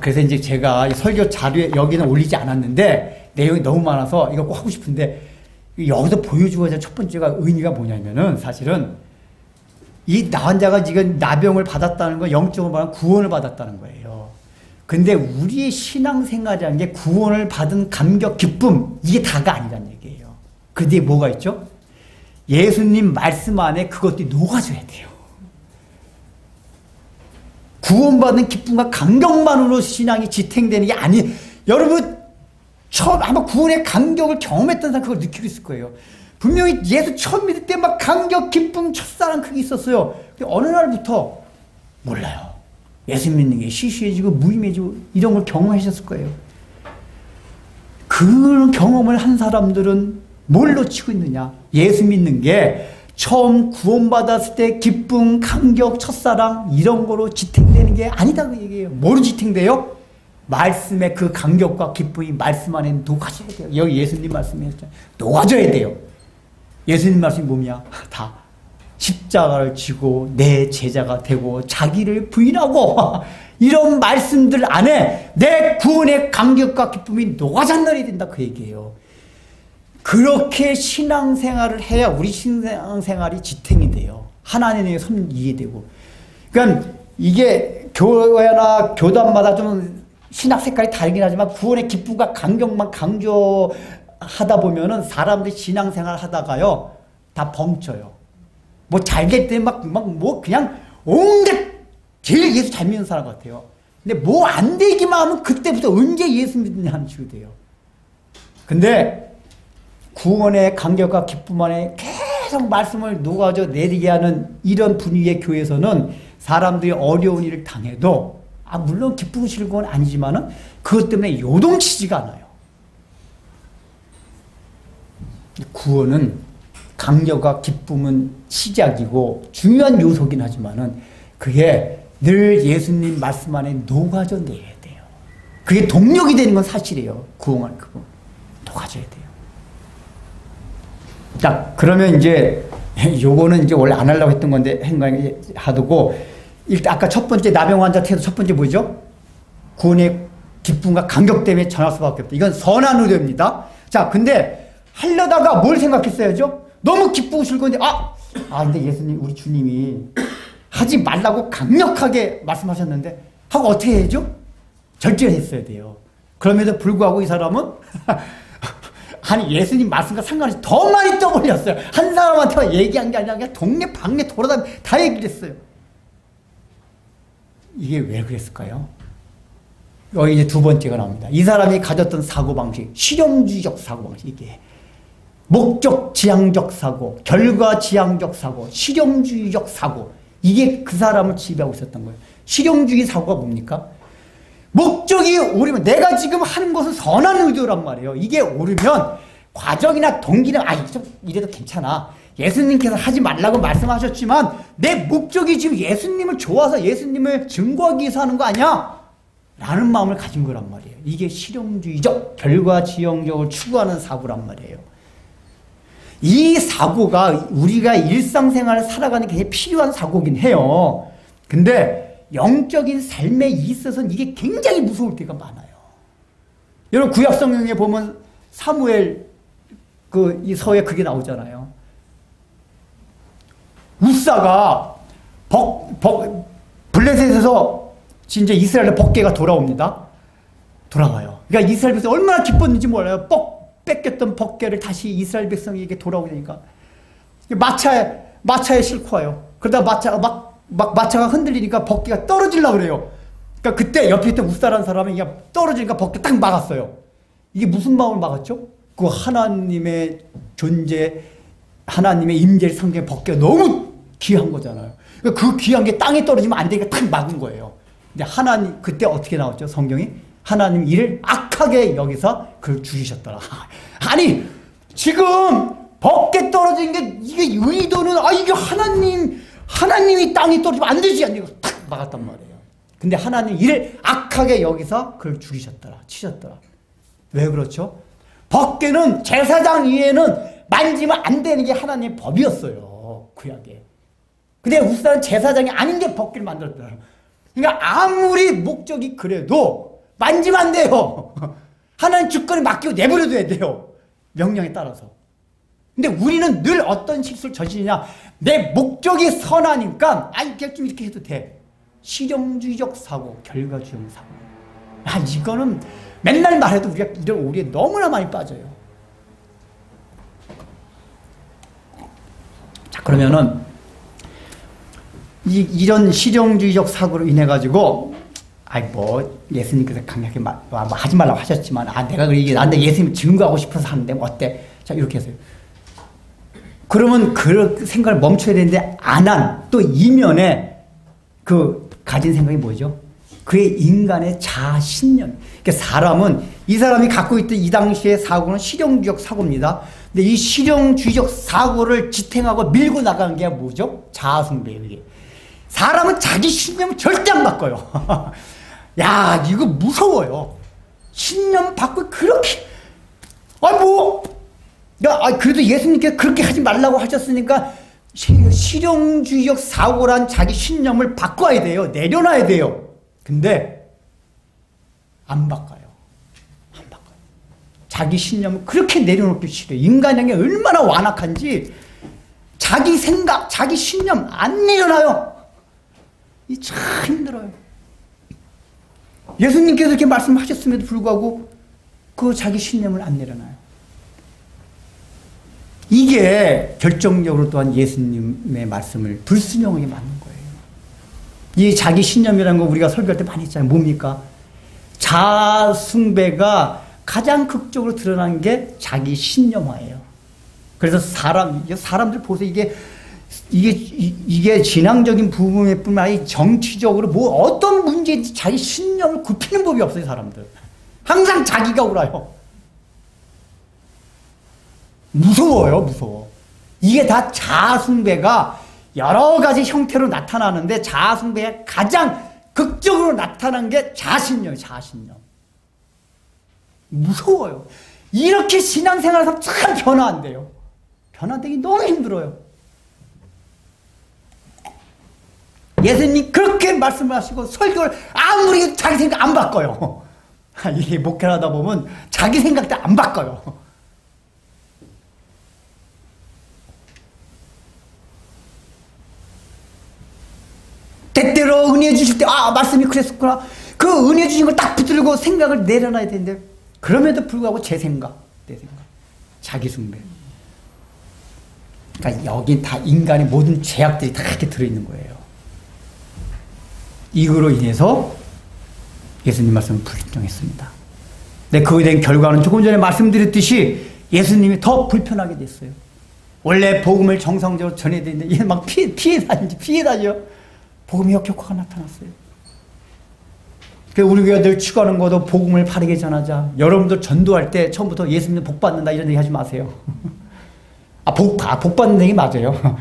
그래서 이제 제가 이 설교 자료에 여기는 올리지 않았는데 내용이 너무 많아서 이거 꼭 하고 싶은데 여기서 보여주고자 첫 번째가 의미가 뭐냐면은 사실은 이 환자가 지금 나병을 받았다는 건 영적으로 말하면 구원을 받았다는 거예요. 근데 우리의 신앙생활이라는 게 구원을 받은 감격, 기쁨 이게 다가 아니란 얘기예요. 그 뒤에 뭐가 있죠? 예수님 말씀 안에 그것들이 녹아져야 돼요. 구원받은 기쁨과 감격만으로 신앙이 지탱되는 게 아니. 여러분 처음 아마 구원의 감격을 경험했던 사람 그걸 느끼고 있을 거예요. 분명히 예수 처음 믿을 때 막 감격, 기쁨, 첫사랑 그게 있었어요. 근데 어느 날부터 몰라요. 예수 믿는 게 시시해지고 무의미해지고 이런 걸 경험하셨을 거예요. 그런 경험을 한 사람들은 뭘 놓치고 있느냐? 예수 믿는 게 처음 구원받았을 때 기쁨, 감격, 첫사랑 이런 거로 지탱되는 게 아니다 그 얘기예요. 뭐로 지탱돼요? 말씀의 그 감격과 기쁨이 말씀 안에 녹아져야 돼요. 여기 예수님 말씀이었잖아요. 녹아져야 돼요. 예수님 말씀이 뭐냐? 다 십자가를 지고 내 제자가 되고 자기를 부인하고 이런 말씀들 안에 내 구원의 감격과 기쁨이 녹아져야 된다 그 얘기예요. 그렇게 신앙생활을 해야 우리 신앙생활이 지탱이 돼요. 하나님의 선 이해되고. 그러니까 이게 교회나 교단마다 좀 신학 색깔이 다르긴 하지만 구원의 기쁨과 감격만 강조하다 보면은 사람들이 신앙생활 하다가요 다 벙쳐요. 뭐 잘될 때 막 뭐 그냥 온갖 제일 예수 잘 믿는 사람 같아요. 근데 뭐 안 되기만 하면 그때부터 언제 예수 믿느냐 하는 식으로 돼요. 근데 구원의 감격과 기쁨 안에 계속 말씀을 녹아져 내리게 하는 이런 분위기의 교회에서는 사람들이 어려운 일을 당해도 물론 기쁘고 즐거운 건 아니지만은 그것 때문에 요동치지가 않아요. 구원은 감격과 기쁨은 시작이고 중요한 요소긴 하지만은 그게 늘 예수님 말씀 안에 녹아져 내야 돼요. 그게 동력이 되는 건 사실이에요. 구원할 그거 녹아져야 돼요. 자, 그러면 이제 요거는 이제 원래 안 하려고 했던 건데 하두고 일단 아까 첫 번째 나병 환자 태도 첫 번째 뭐죠? 구원의 기쁨과 감격 때문에 전할 수밖에 없다. 이건 선한 의도입니다. 자, 근데 하려다가 뭘 생각했어야죠? 너무 기쁘고 즐거운데 근데 예수님 우리 주님이 하지 말라고 강력하게 말씀하셨는데 하고 어떻게 해야죠? 절제했어야 돼요. 그럼에도 불구하고 이 사람은 아니 예수님 말씀과 상관없이 더 많이 떠벌렸어요. 한 사람한테 얘기한 게 아니라 그냥 동네 방네 돌아다니며 다 얘기를 했어요. 이게 왜 그랬을까요? 여기 이제 두 번째가 나옵니다. 이 사람이 가졌던 사고방식, 실용주의적 사고방식, 이게 목적 지향적 사고, 결과 지향적 사고, 실용주의적 사고, 이게 그 사람을 지배하고 있었던 거예요. 실용주의 사고가 뭡니까? 목적이 옳으면 내가 지금 하는 것은 선한 의도란 말이에요. 이게 옳으면 과정이나 동기는 좀 이래도 괜찮아. 예수님께서 하지 말라고 말씀하셨지만 내 목적이 지금 예수님을 좋아서 예수님을 증거하기 위해서 하는 거 아니야? 라는 마음을 가진 거란 말이에요. 이게 실용주의적 결과 지향적을 추구하는 사고란 말이에요. 이 사고가 우리가 일상생활을 살아가는 게 필요한 사고긴 해요. 근데 영적인 삶에 있어서는 이게 굉장히 무서울 때가 많아요. 여러분 구약성경에 보면 사무엘 이 서에 그게 나오잖아요. 우사가 블레셋에서 진짜 이스라엘의 법궤가 돌아옵니다. 돌아와요. 그러니까 이스라엘 백성이 얼마나 기뻤는지 몰라요. 뺏겼던 법궤를 다시 이스라엘 백성에게 돌아오니까 마차에 싣고 와요. 그러다 마차가 흔들리니까 법궤가 떨어지려고 그래요. 그러니까 그때 옆에 있던 우사라는 사람이 그냥 떨어지니까 법궤 딱 막았어요. 이게 무슨 마음을 막았죠? 그 하나님의 존재, 하나님의 임재를 상징하는 법궤가 너무 귀한 거잖아요. 그러니까 그 귀한 게 땅에 떨어지면 안 되니까 딱 막은 거예요. 근데 하나님 그때 어떻게 나왔죠? 성경이 하나님 이를 악하게 여기서 그를 죽이셨더라. 아니 지금 벗게 떨어진 게 이게 의도는 이게 하나님이 땅에 떨어지면 안 되지 이거 탁 막았단 말이에요. 근데 하나님 이를 악하게 여기서 그를 죽이셨더라. 치셨더라. 왜 그렇죠? 벗게는 제사장 위에는 만지면 안 되는 게 하나님의 법이었어요. 구약에. 근데 우스라는 제사장이 아닌 게 벗기를 만들었더라. 그러니까 아무리 목적이 그래도 만지면 안 돼요. 하나님 주권을 맡기고 내버려둬야 돼요. 명령에 따라서. 근데 우리는 늘 어떤 실수를 저지르냐. 내 목적이 선하니까 이게 좀 이렇게 해도 돼. 실용주의적 사고, 결과주의 사고. 이거는 맨날 말해도 우리가 이런 오류에 너무나 많이 빠져요. 자, 그러면은 이런 실용주의적 사고로 인해 가지고 예수님께서 강하게 하지 말라고 하셨지만 내가 이게 나한테 예수님 증거하고 싶어서 하는데 어때? 자, 이렇게 해서요. 그러면 그 생각을 멈춰야 되는데 안 한 또 이면에 그 가진 생각이 뭐죠? 그의 인간의 자신념. 그러니까 사람은 이 사람이 갖고 있던 이 당시의 사고는 실용주의적 사고입니다. 근데 이 실용주의적 사고를 지탱하고 밀고 나가는 게 뭐죠? 자아숭배예요. 이게. 사람은 자기 신념을 절대 안 바꿔요. 야, 이거 무서워요. 신념 바꾸고 그렇게 그래도 예수님께서 그렇게 하지 말라고 하셨으니까 실용주의적 사고란 자기 신념을 바꿔야 돼요. 내려놔야 돼요. 근데 안 바꿔요. 안 바꿔요. 자기 신념을 그렇게 내려놓기 싫어요. 인간에게 얼마나 완악한지 자기 생각, 자기 신념 안 내려놔요. 이 참 힘들어요. 예수님께서 이렇게 말씀하셨음에도 불구하고 그 자기 신념을 안 내려놔요. 이게 결정적으로 또한 예수님의 말씀을 불순종하게 만든 거예요. 이 자기 신념이라는 거 우리가 설교할 때 많이 했잖아요. 뭡니까? 자아숭배가 가장 극적으로 드러난 게 자기 신념화예요. 그래서 사람들 보세요. 이게 진앙적인 부분일 뿐만 아니라 정치적으로 어떤 문제인지 자기 신념을 굽히는 법이 없어요. 사람들. 항상 자기가 옳아요. 무서워요. 무서워. 이게 다 자아숭배가 여러 가지 형태로 나타나는데 자아숭배의 가장 극적으로 나타난 게 자신념이에요. 자신념. 무서워요. 이렇게 신앙생활에서 참 변화 안 돼요. 변화되기 너무 힘들어요. 예수님 그렇게 말씀하시고 설교를 아무리 자기 생각 안 바꿔요. 이게 목회를 하다 보면 자기 생각도 안 바꿔요. 때때로 은혜 주실 때 말씀이 그랬었구나. 그 은혜 주신 걸 딱 붙들고 생각을 내려놔야 되는데 그럼에도 불구하고 제 생각, 내 생각, 자기 숭배. 그러니까 여기 다 인간의 모든 죄악들이 다 이렇게 들어있는 거예요. 이거로 인해서 예수님 말씀을 불순종했습니다. 근데 그에 대한 결과는 조금 전에 말씀드렸듯이 예수님이 더 불편하게 됐어요. 원래 복음을 정상적으로 전해야 되는데 얘 막 피해 다니죠. 복음의 역효과가 나타났어요. 우리 교회가 늘 추구하는 것도 복음을 바르게 전하자. 여러분들 전도할 때 처음부터 예수님 복 받는다 이런 얘기 하지 마세요. 복 받는 얘기 맞아요.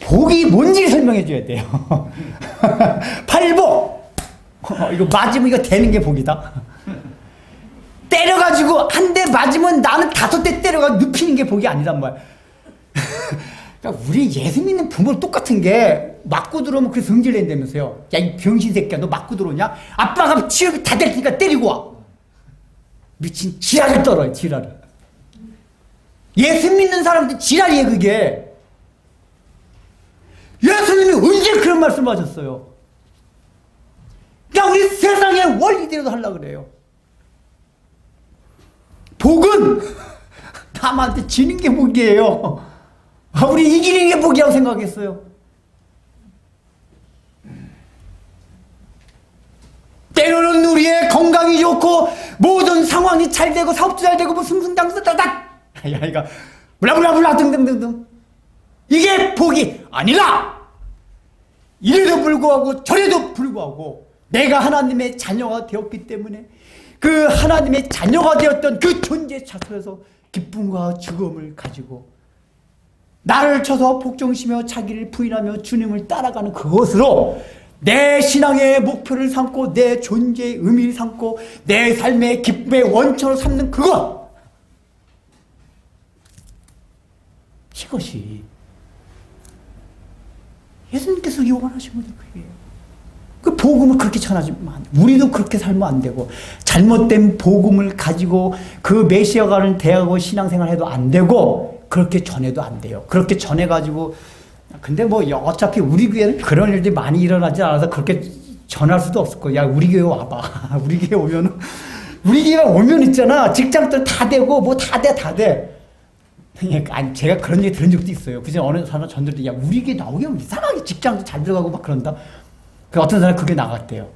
복이 뭔지 설명해 줘야 돼요. 팔복! 이거 맞으면 이거 되는 게 복이다. 때려가지고 한 대 맞으면 나는 5대 때려가 눕히는 게 복이 아니란 말이야. 그러니까 우리 예수 믿는 부모는 똑같은 게 맞고 들어오면 그래서 성질 낸다면서요. 야, 이 병신 새끼야, 너 맞고 들어오냐? 아빠가 치욕이 다 될 테니까 때리고 와. 미친 지랄을 떨어요, 지랄을. 예수 믿는 사람들 지랄이에요, 그게. 예수님이 언제 그런 말씀을 하셨어요? 그냥 우리 세상의 원리대로 하려고 그래요. 복은 남한테 지는 게 복이에요. 우리 이기는 게 복이라고 생각했어요. 때로는 우리의 건강이 좋고 모든 상황이 잘 되고 사업도 잘 되고 뭐 승승장구 따닥 이거 블라블라블라 등등등등 이게 복이 아니라 이래도 불구하고 저래도 불구하고 내가 하나님의 자녀가 되었기 때문에 그 하나님의 자녀가 되었던 그 존재 자체에서 기쁨과 즐거움을 가지고 나를 쳐서 복종시며 자기를 부인하며 주님을 따라가는 그것으로 내 신앙의 목표를 삼고 내 존재의 의미를 삼고 내 삶의 기쁨의 원천을 삼는 그것, 이것이 예수님께서 요구하신 거죠. 그 복음을 그렇게 전하지만 우리도 그렇게 살면 안 되고, 잘못된 복음을 가지고 그 메시아가를 대하고 신앙생활 해도 안 되고, 그렇게 전해도 안 돼요. 그렇게 전해가지고, 근데 뭐 어차피 우리 교회는 그런 일들이 많이 일어나지 않아서 그렇게 전할 수도 없을 거야. 야, 우리 교회 와봐. 우리 교회 오면은, 우리 교회 오면 있잖아. 직장들 다 되고 뭐 다 돼. 아니, 제가 그런 얘기 들은 적도 있어요. 그중에 어느 사람 전들도, 야, 우리 교회 나오면 이상하게 직장도 잘 들어가고 막 그런다. 그 어떤 사람이 그게 나갔대요.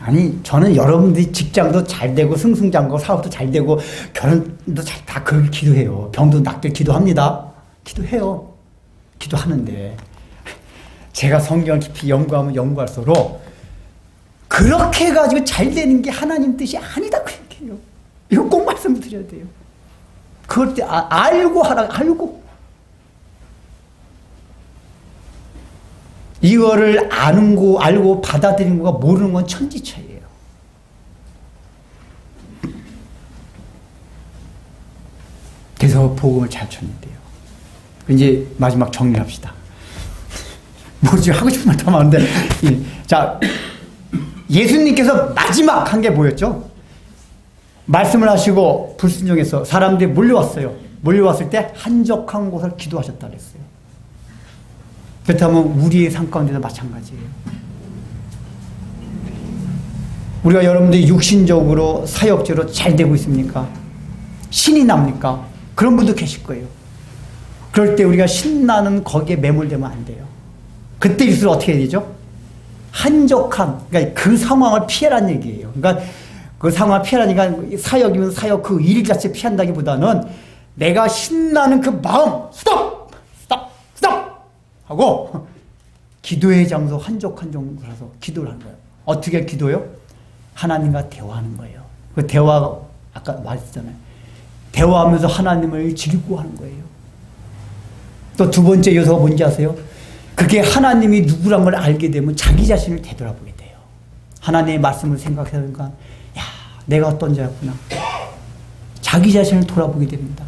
아니, 저는 여러분들이 직장도 잘 되고 승승장구 사업도 잘 되고 결혼도 다 그렇게 기도해요. 병도 낫길 기도합니다. 기도해요. 기도하는데 제가 성경을 깊이 연구하면 연구할수록 그렇게 해가지고 잘 되는 게 하나님 뜻이 아니다 그 얘기예요. 이거 꼭 말씀드려야 돼요. 그걸 때 알고 하라. 알고. 이거를 아는 거, 알고 받아들이는 거가 모르는 건 천지차이예요. 그래서 복음을 잘 전해야 돼요. 이제 마지막 정리합시다. 뭐지? 하고 싶은 말 더 많은데. 자, 예수님께서 마지막 한 게 뭐였죠? 말씀을 하시고 불순종해서 사람들이 몰려왔어요. 몰려왔을 때 한적한 곳을 기도하셨다 그랬어요. 그렇다면 우리의 삶 가운데도 마찬가지예요. 우리가 여러분들이 육신적으로 사역적으로 잘 되고 있습니까? 신이 납니까? 그런 분도 계실 거예요. 그럴 때 우리가 신나는 거기에 매몰되면 안 돼요. 그때일수록 어떻게 해야 되죠? 한적한, 그러니까 그 상황을 피해라는 얘기예요. 그러니까 그 상황을 피하라니까 사역이면 사역 그 일 자체 피한다기보다는 내가 신나는 그 마음, 스톱! 하고 기도의 장소 한적한 장소라서 기도를 하는 거예요. 어떻게 기도요? 하나님과 대화하는 거예요. 그 대화 아까 말했잖아요. 대화하면서 하나님을 즐거워하는 거예요. 또 두 번째 요소가 뭔지 아세요? 그게 하나님이 누구란 걸 알게 되면 자기 자신을 되돌아보게 돼요. 하나님의 말씀을 생각하니까 야, 내가 어떤 자였구나. 자기 자신을 돌아보게 됩니다.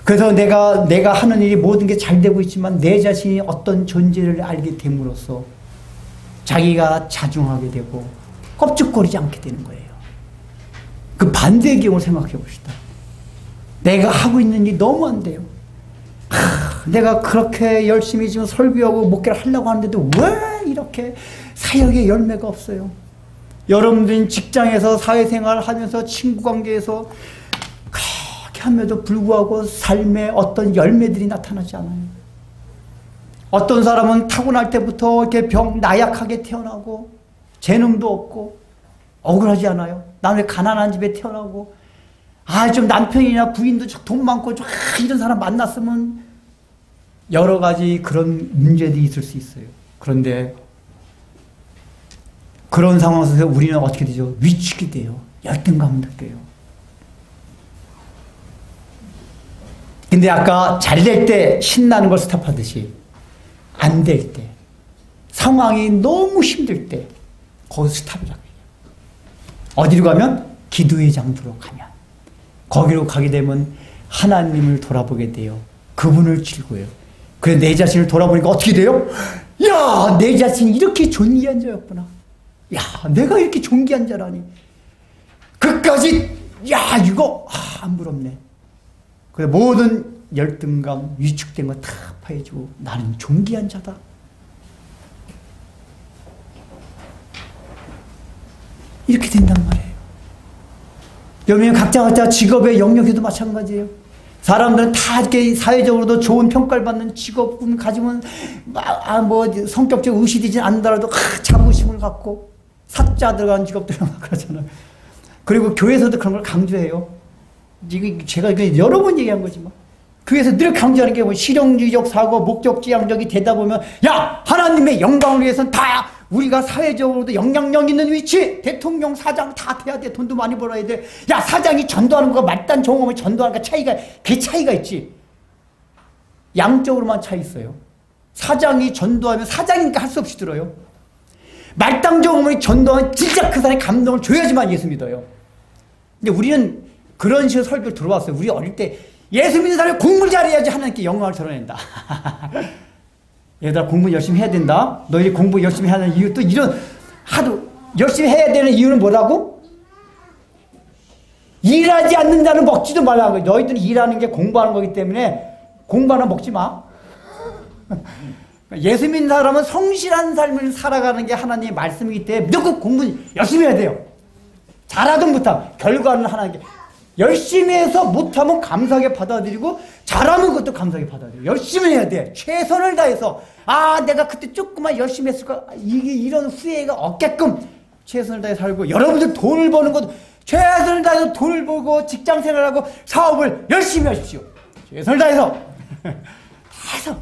그래서 내가 하는 일이 모든 게 잘 되고 있지만 내 자신이 어떤 존재를 알게 됨으로써 자기가 자중하게 되고 껍죽거리지 않게 되는 거예요. 그 반대의 경우를 생각해 봅시다. 내가 하고 있는 일이 너무 안 돼요. 내가 그렇게 열심히 지금 설교하고 목회를 하려고 하는데도 왜 이렇게 사역의 열매가 없어요? 여러분들은 직장에서 사회생활을 하면서 친구관계에서 함에도 불구하고 삶에 어떤 열매들이 나타나지 않아요. 어떤 사람은 타고날 때부터 이렇게 나약하게 태어나고 재능도 없고 억울하지 않아요? 나는 왜 가난한 집에 태어나고 좀 남편이나 부인도 돈 많고 이런 사람 만났으면 여러 가지 그런 문제들이 있을 수 있어요. 그런데 그런 상황에서 우리는 어떻게 되죠? 위축이 돼요. 열등감을 느껴요. 근데 아까 잘 될 때 신나는 걸 스탑하듯이 안 될 때, 상황이 너무 힘들 때 거기서 스탑을 하게 돼요. 어디로 가면? 기도의 장소로 가면. 거기로 가게 되면 하나님을 돌아보게 돼요. 그분을 즐거워요. 그래 내 자신을 돌아보니까 어떻게 돼요? 야, 내 자신이 이렇게 존귀한 자였구나. 야, 내가 이렇게 존귀한 자라니. 그까지 야, 이거 안 부럽네. 그래 모든 열등감, 위축된 거 다 파해주고 나는 존귀한 자다. 이렇게 된단 말이에요. 여러분 각자 직업의 영역에도 마찬가지예요. 사람들은 다 이렇게 사회적으로도 좋은 평가를 받는 직업을 가지면 뭐 성격적 의식이지 않더라도 자부심을 갖고 사자 들어간 직업들 막 그러잖아요. 그리고 교회에서도 그런 걸 강조해요. 이게 제가 여러 번 얘기한 거지만 교회에서 늘 강조하는 게 뭐 실용주의적 사고, 목적지향적이 되다 보면 야 하나님의 영광을 위해서는 다 우리가 사회적으로도 영향력 있는 위치, 대통령, 사장 다 돼야 돼. 돈도 많이 벌어야 돼. 야 사장이 전도하는 거가 말단 종업을 전도하는 거 차이가 그 차이가 있지. 양적으로만 차이 있어요. 사장이 전도하면 사장이니까 할 수 없이 들어요. 말단 종업을 전도하면 진짜 그 사람의 감동을 줘야지만 예수 믿어요. 근데 우리는 그런 식으로 설교를 들어왔어요. 우리 어릴 때 예수 믿는 사람이 공부 잘해야지 하나님께 영광을 드러낸다. 얘들아 공부 열심히 해야 된다. 너희 공부 열심히 하는 이유 또 이런 하도 열심히 해야 되는 이유는 뭐라고? 일하지 않는 자는 먹지도 말라는 거예요. 너희들은 일하는 게 공부하는 거기 때문에 공부하나 먹지 마. 예수 믿는 사람은 성실한 삶을 살아가는 게 하나님의 말씀이기 때문에 무조건 공부 열심히 해야 돼요. 잘하든 못하든 결과는 하나님께 열심히 해서 못하면 감사하게 받아들이고 잘하면 그것도 감사하게 받아들여요. 열심히 해야 돼. 최선을 다해서 아 내가 그때 조금만 열심히 했을까 이게 이런 후회가 없게끔 최선을 다해 살고 여러분들 돈을 버는 것도 최선을 다해서 돈을 벌고 직장생활하고 사업을 열심히 하십시오. 최선을 다해서 해서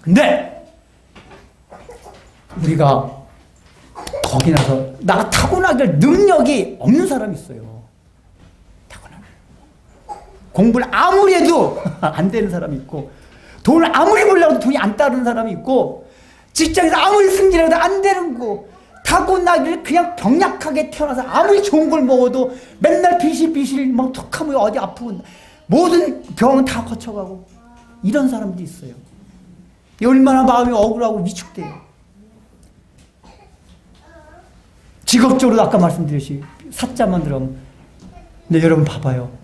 근데 우리가 거기 나서 나 타고나길 능력이 없는 사람이 있어요. 공부를 아무리 해도 안 되는 사람이 있고 돈을 아무리 벌려도 돈이 안 따르는 사람이 있고 직장에서 아무리 승진해도 안 되는 거 타고나기를 그냥 병약하게 태어나서 아무리 좋은 걸 먹어도 맨날 비실비실 막 툭하면 어디 아프고 모든 병은 다 거쳐가고 이런 사람들이 있어요. 얼마나 마음이 억울하고 위축돼요. 직업적으로도 아까 말씀드렸듯이 사자만 들어가면 근데 여러분 봐봐요.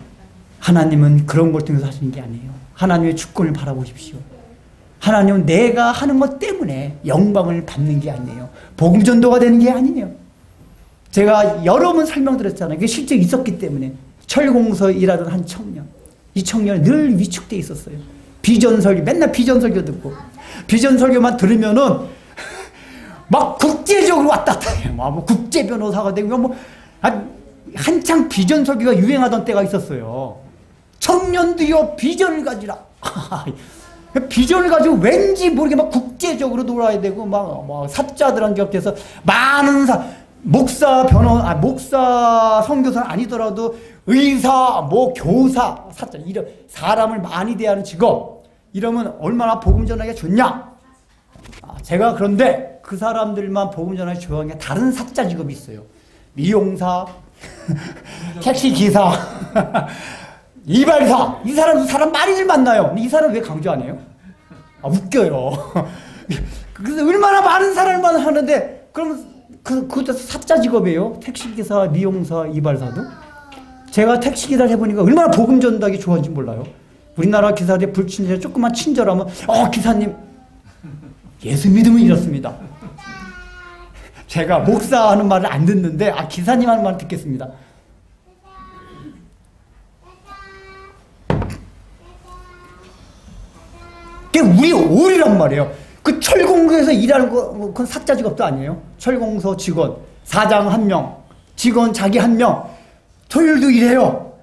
하나님은 그런 걸 통해서 하시는 게 아니에요. 하나님의 주권을 바라보십시오. 하나님은 내가 하는 것 때문에 영광을 받는 게 아니에요. 복음 전도가 되는 게 아니에요. 제가 여러 번 설명드렸잖아요. 그게 실제 있었기 때문에 철공소에 일하던 한 청년. 이 청년은 늘 위축돼 있었어요. 비전설교 맨날 비전설교 듣고 비전설교만 들으면은 막 국제적으로 왔다 갔다 해요. 뭐 국제 변호사가 되고 뭐 한창 비전설교가 유행하던 때가 있었어요. 청년들이여 비전을 가지라. 비전을 가지고 왠지 모르게 막 국제적으로 놀아야 되고 막 사자들한 격해서 많은 목사 목사 선교사는 아니더라도 의사 뭐 교사 사자 이런 사람을 많이 대하는 직업 이러면 얼마나 복음 전하기가 좋냐. 제가 그런데 그 사람들만 복음 전하기 좋아하는 게 다른 사자 직업이 있어요. 미용사 택시기사 이발사 이 사람 많이들 만나요. 근데 이 사람 왜 강조 안 해요? 웃겨요. 그래서 얼마나 많은 사람만 하는데 그러면 그것도 사자 직업이에요. 택시기사, 미용사, 이발사도. 제가 택시기사를 해보니까 얼마나 복음 전달하기 좋아하는지 몰라요. 우리나라 기사들이 불친절 조금만 친절하면 기사님 예수 믿으면 이렇습니다. 제가 목사 하는 말을 안 듣는데 기사님 하는 말을 듣겠습니다. 그게 우리 오리란 말이에요. 그 철공소에서 일하는 거 그건 사자 직업도 아니에요. 철공소 직원 사장 1명 직원 자기 1명 토요일도 일해요.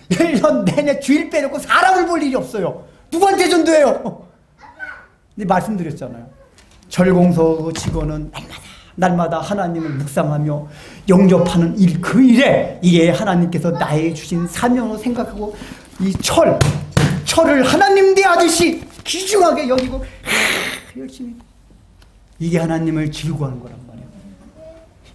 1년 내내 주일 빼놓고 사람을 볼 일이 없어요. 누구한테 전도해요? 근데 말씀드렸잖아요. 철공소 직원은 날마다 하나님을 묵상하며 영접하는 일, 그 일에 이게 하나님께서 나에게 주신 사명으로 생각하고 이 철을 하나님 대하듯이 귀중하게 여기고 열심히 이게 하나님을 즐거워하는 거란 말이에요.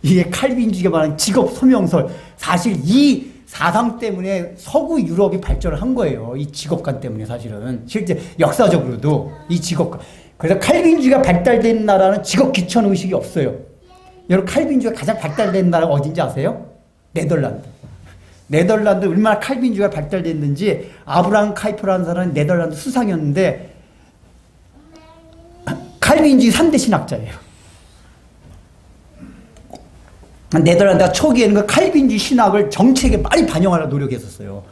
이게 칼빈주의가 말하는 직업 소명설. 사실 이 사상 때문에 서구 유럽이 발전을 한 거예요. 이 직업관 때문에 사실은. 실제 역사적으로도 이 직업관. 그래서 칼빈주의가 발달된 나라는 직업 귀천의식이 없어요. 여러분 칼빈주의가 가장 발달된 나라가 어딘지 아세요? 네덜란드. 네덜란드 얼마나 칼빈주의가 발달됐는지 아브라함 카이퍼라는 사람은 네덜란드 수상이었는데 칼빈주의 3대 신학자예요. 네덜란드가 초기에는 그 칼빈주의 신학을 정책에 많이 반영하려고 노력했었어요.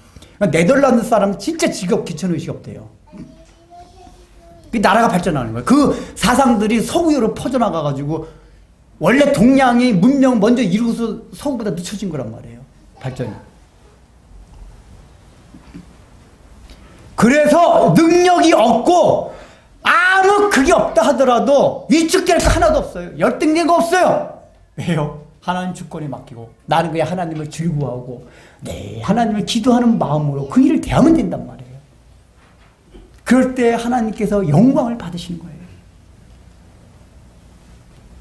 네덜란드 사람은 진짜 직업 귀천의식이 없대요. 그 나라가 발전하는 거예요. 그 사상들이 서구 유럽으로 퍼져나가가지고 원래 동양이 문명 먼저 이루어서 서구보다 늦춰진 거란 말이에요. 발전이. 그래서 능력이 없고 아무 그게 없다 하더라도 위축될 거 하나도 없어요. 열등된 거 없어요. 왜요? 하나님 주권에 맡기고 나는 그냥 하나님을 즐거워하고 네 하나님을 기도하는 마음으로 그 일을 대하면 된단 말이에요. 그럴 때 하나님께서 영광을 받으시는 거예요.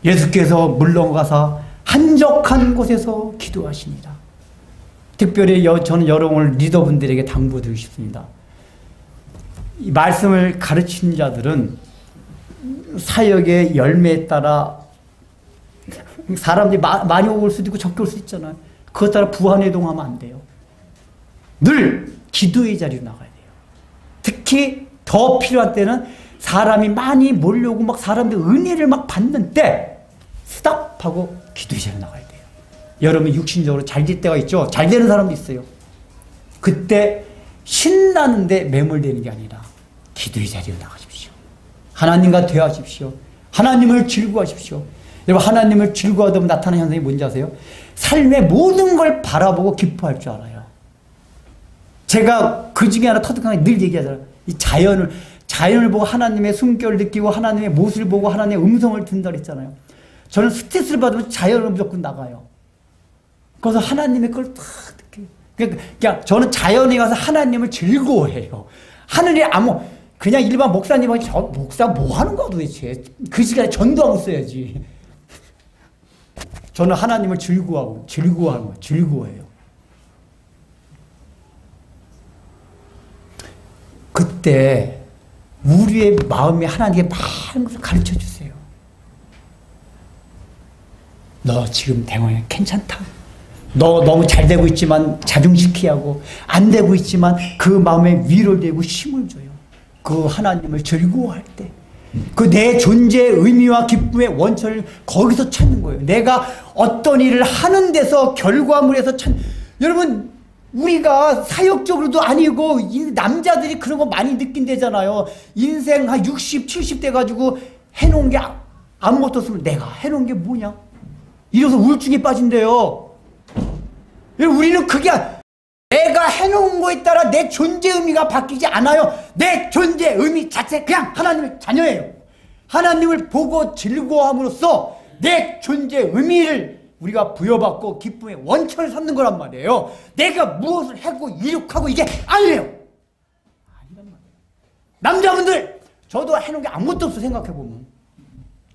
예수께서 물러가서 한적한 곳에서 기도하십니다. 특별히 저는 여러분 리더분들에게 당부드리고 싶습니다. 이 말씀을 가르치는 자들은 사역의 열매에 따라 사람들이 많이 올 수도 있고 적게 올 수도 있잖아요. 그것 따라 부안해동하면 안 돼요. 늘 기도의 자리로 나가야 돼요. 특히 더 필요한 때는 사람이 많이 몰려오고 막 사람들 은혜를 막 받는 때 스탑하고 기도의 자리로 나가야 돼요. 여러분 육신적으로 잘 될 때가 있죠. 잘 되는 사람도 있어요. 그때 신나는데 매몰되는 게 아니라 기도의 자리로 나가십시오. 하나님과 대화하십시오. 하나님을 즐거워하십시오. 여러분 하나님을 즐거워하다 보면 나타나는 현상이 뭔지 아세요? 삶의 모든 걸 바라보고 기뻐할 줄 알아요. 제가 그 중에 하나 터득하게 늘 얘기하잖아요. 이 자연을 보고 하나님의 숨결을 느끼고 하나님의 모습을 보고 하나님의 음성을 듣는다 그랬잖아요. 저는 스트레스를 받으면 자연을 무조건 나가요. 그래서 하나님의 걸 다 느껴요. 그러니까 저는 자연에 가서 하나님을 즐거워해요. 하늘에 그냥 일반 목사님하고 저 목사 뭐 하는 거야 도대체. 그 시간에 전도하고 써야지. 저는 하나님을 즐거워하는 거예요. 즐거워해요. 그때 우리의 마음에 하나님께 많은 것을 가르쳐 주세요. 너 지금 대화에 괜찮다. 너 너무 잘 되고 있지만 자중시키 하고 안 되고 있지만 그 마음에 위로를 내고 힘을 줘요. 그 하나님을 즐거워할 때 그 내 존재의 의미와 기쁨의 원천을 거기서 찾는 거예요. 내가 어떤 일을 하는 데서 결과물에서 여러분 우리가 사역적으로도 아니고 남자들이 그런 거 많이 느낀대잖아요. 인생 한 60, 70 돼가지고 해놓은 게 아무것도 없으면 내가 해놓은 게 뭐냐? 이래서 우울증에 빠진대요. 우리는 그게 내가 해놓은 거에 따라 내 존재 의미가 바뀌지 않아요. 내 존재 의미 자체 그냥 하나님의 자녀예요. 하나님을 보고 즐거워함으로써 내 존재 의미를 우리가 부여받고 기쁨의 원천을 삼는 거란 말이에요. 내가 무엇을 하고 이룩하고 이게 아니에요. 아니란 말이에요. 남자분들 저도 해놓은 게 아무것도 없어 생각해보면.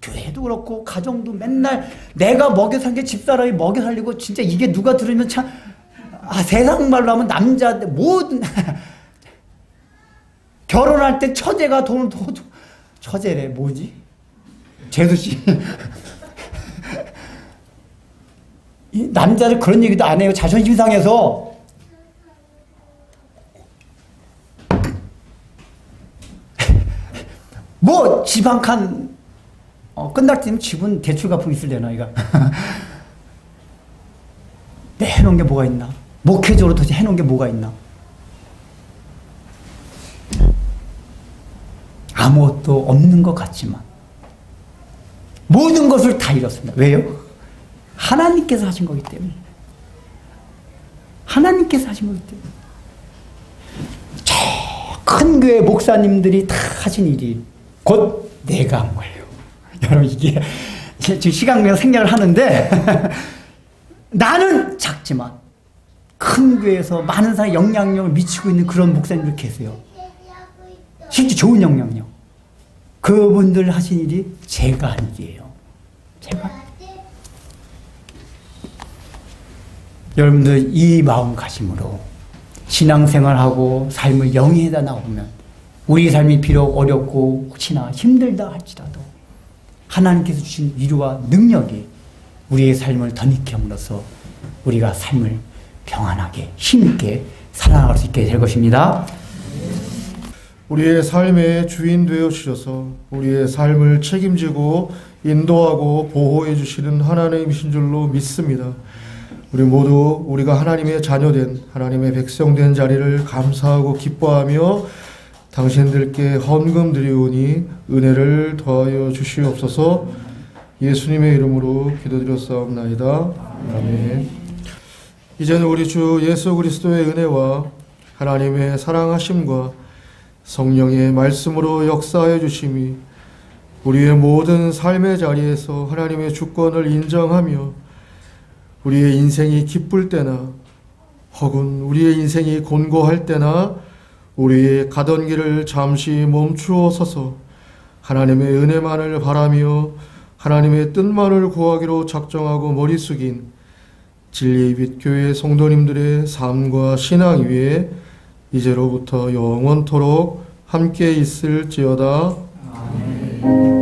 교회도 그렇고 가정도 맨날 내가 먹여 산 게 집사람이 먹여 살리고 진짜 이게 누가 들으면 참 세상 말로 하면 남자들 모든 결혼할 때 처제가 돈을 더 처제래 뭐지? 재수씨 이 남자를 그런 얘기도 안 해요. 자존심 상해서. 뭐 집 한 칸 끝날 때면 집은 대출 갚고 있을래나 이가. 내 해놓은 게 뭐가 있나? 목회적으로 도대체 해놓은 게 뭐가 있나? 아무것도 없는 것 같지만 모든 것을 다 잃었습니다. 왜요? 하나님께서 하신 거기 때문에. 하나님께서 하신 거기 때문에. 저 큰 교회 목사님들이 다 하신 일이 곧 내가 한 거예요. 여러분 이게 지금 시간과 생략을 하는데 나는 작지만 큰 교회에서 많은 사람이 영향력을 미치고 있는 그런 목사님들 계세요. 실제 좋은 영향력. 그분들 하신 일이 제가 한 일이에요. 제가. 여러분들 이 마음가짐으로 신앙생활하고 삶을 영위에다 나오면 우리 삶이 비록 어렵고 혹시나 힘들다 할지라도 하나님께서 주신 위로와 능력이 우리의 삶을 덧입게 함으로써 우리가 삶을 평안하게 힘있게 살아나갈 수 있게 될 것입니다. 우리의 삶의 주인 되어 주셔서 우리의 삶을 책임지고 인도하고 보호해 주시는 하나님이신 줄로 믿습니다. 우리 모두 우리가 하나님의 자녀된 하나님의 백성 된 자리를 감사하고 기뻐하며 당신들께 헌금 드리오니 은혜를 더하여 주시옵소서. 예수님의 이름으로 기도드렸사옵나이다. 아멘. 이제는 우리 주 예수 그리스도의 은혜와 하나님의 사랑하심과 성령의 말씀으로 역사해 주심이 우리의 모든 삶의 자리에서 하나님의 주권을 인정하며 우리의 인생이 기쁠 때나 혹은 우리의 인생이 곤고할 때나 우리의 가던 길을 잠시 멈추어 서서 하나님의 은혜만을 바라며 하나님의 뜻만을 구하기로 작정하고 머리 숙인 진리의 빛 교회 성도님들의 삶과 신앙 위에 이제로부터 영원토록 함께 있을지어다. 아멘.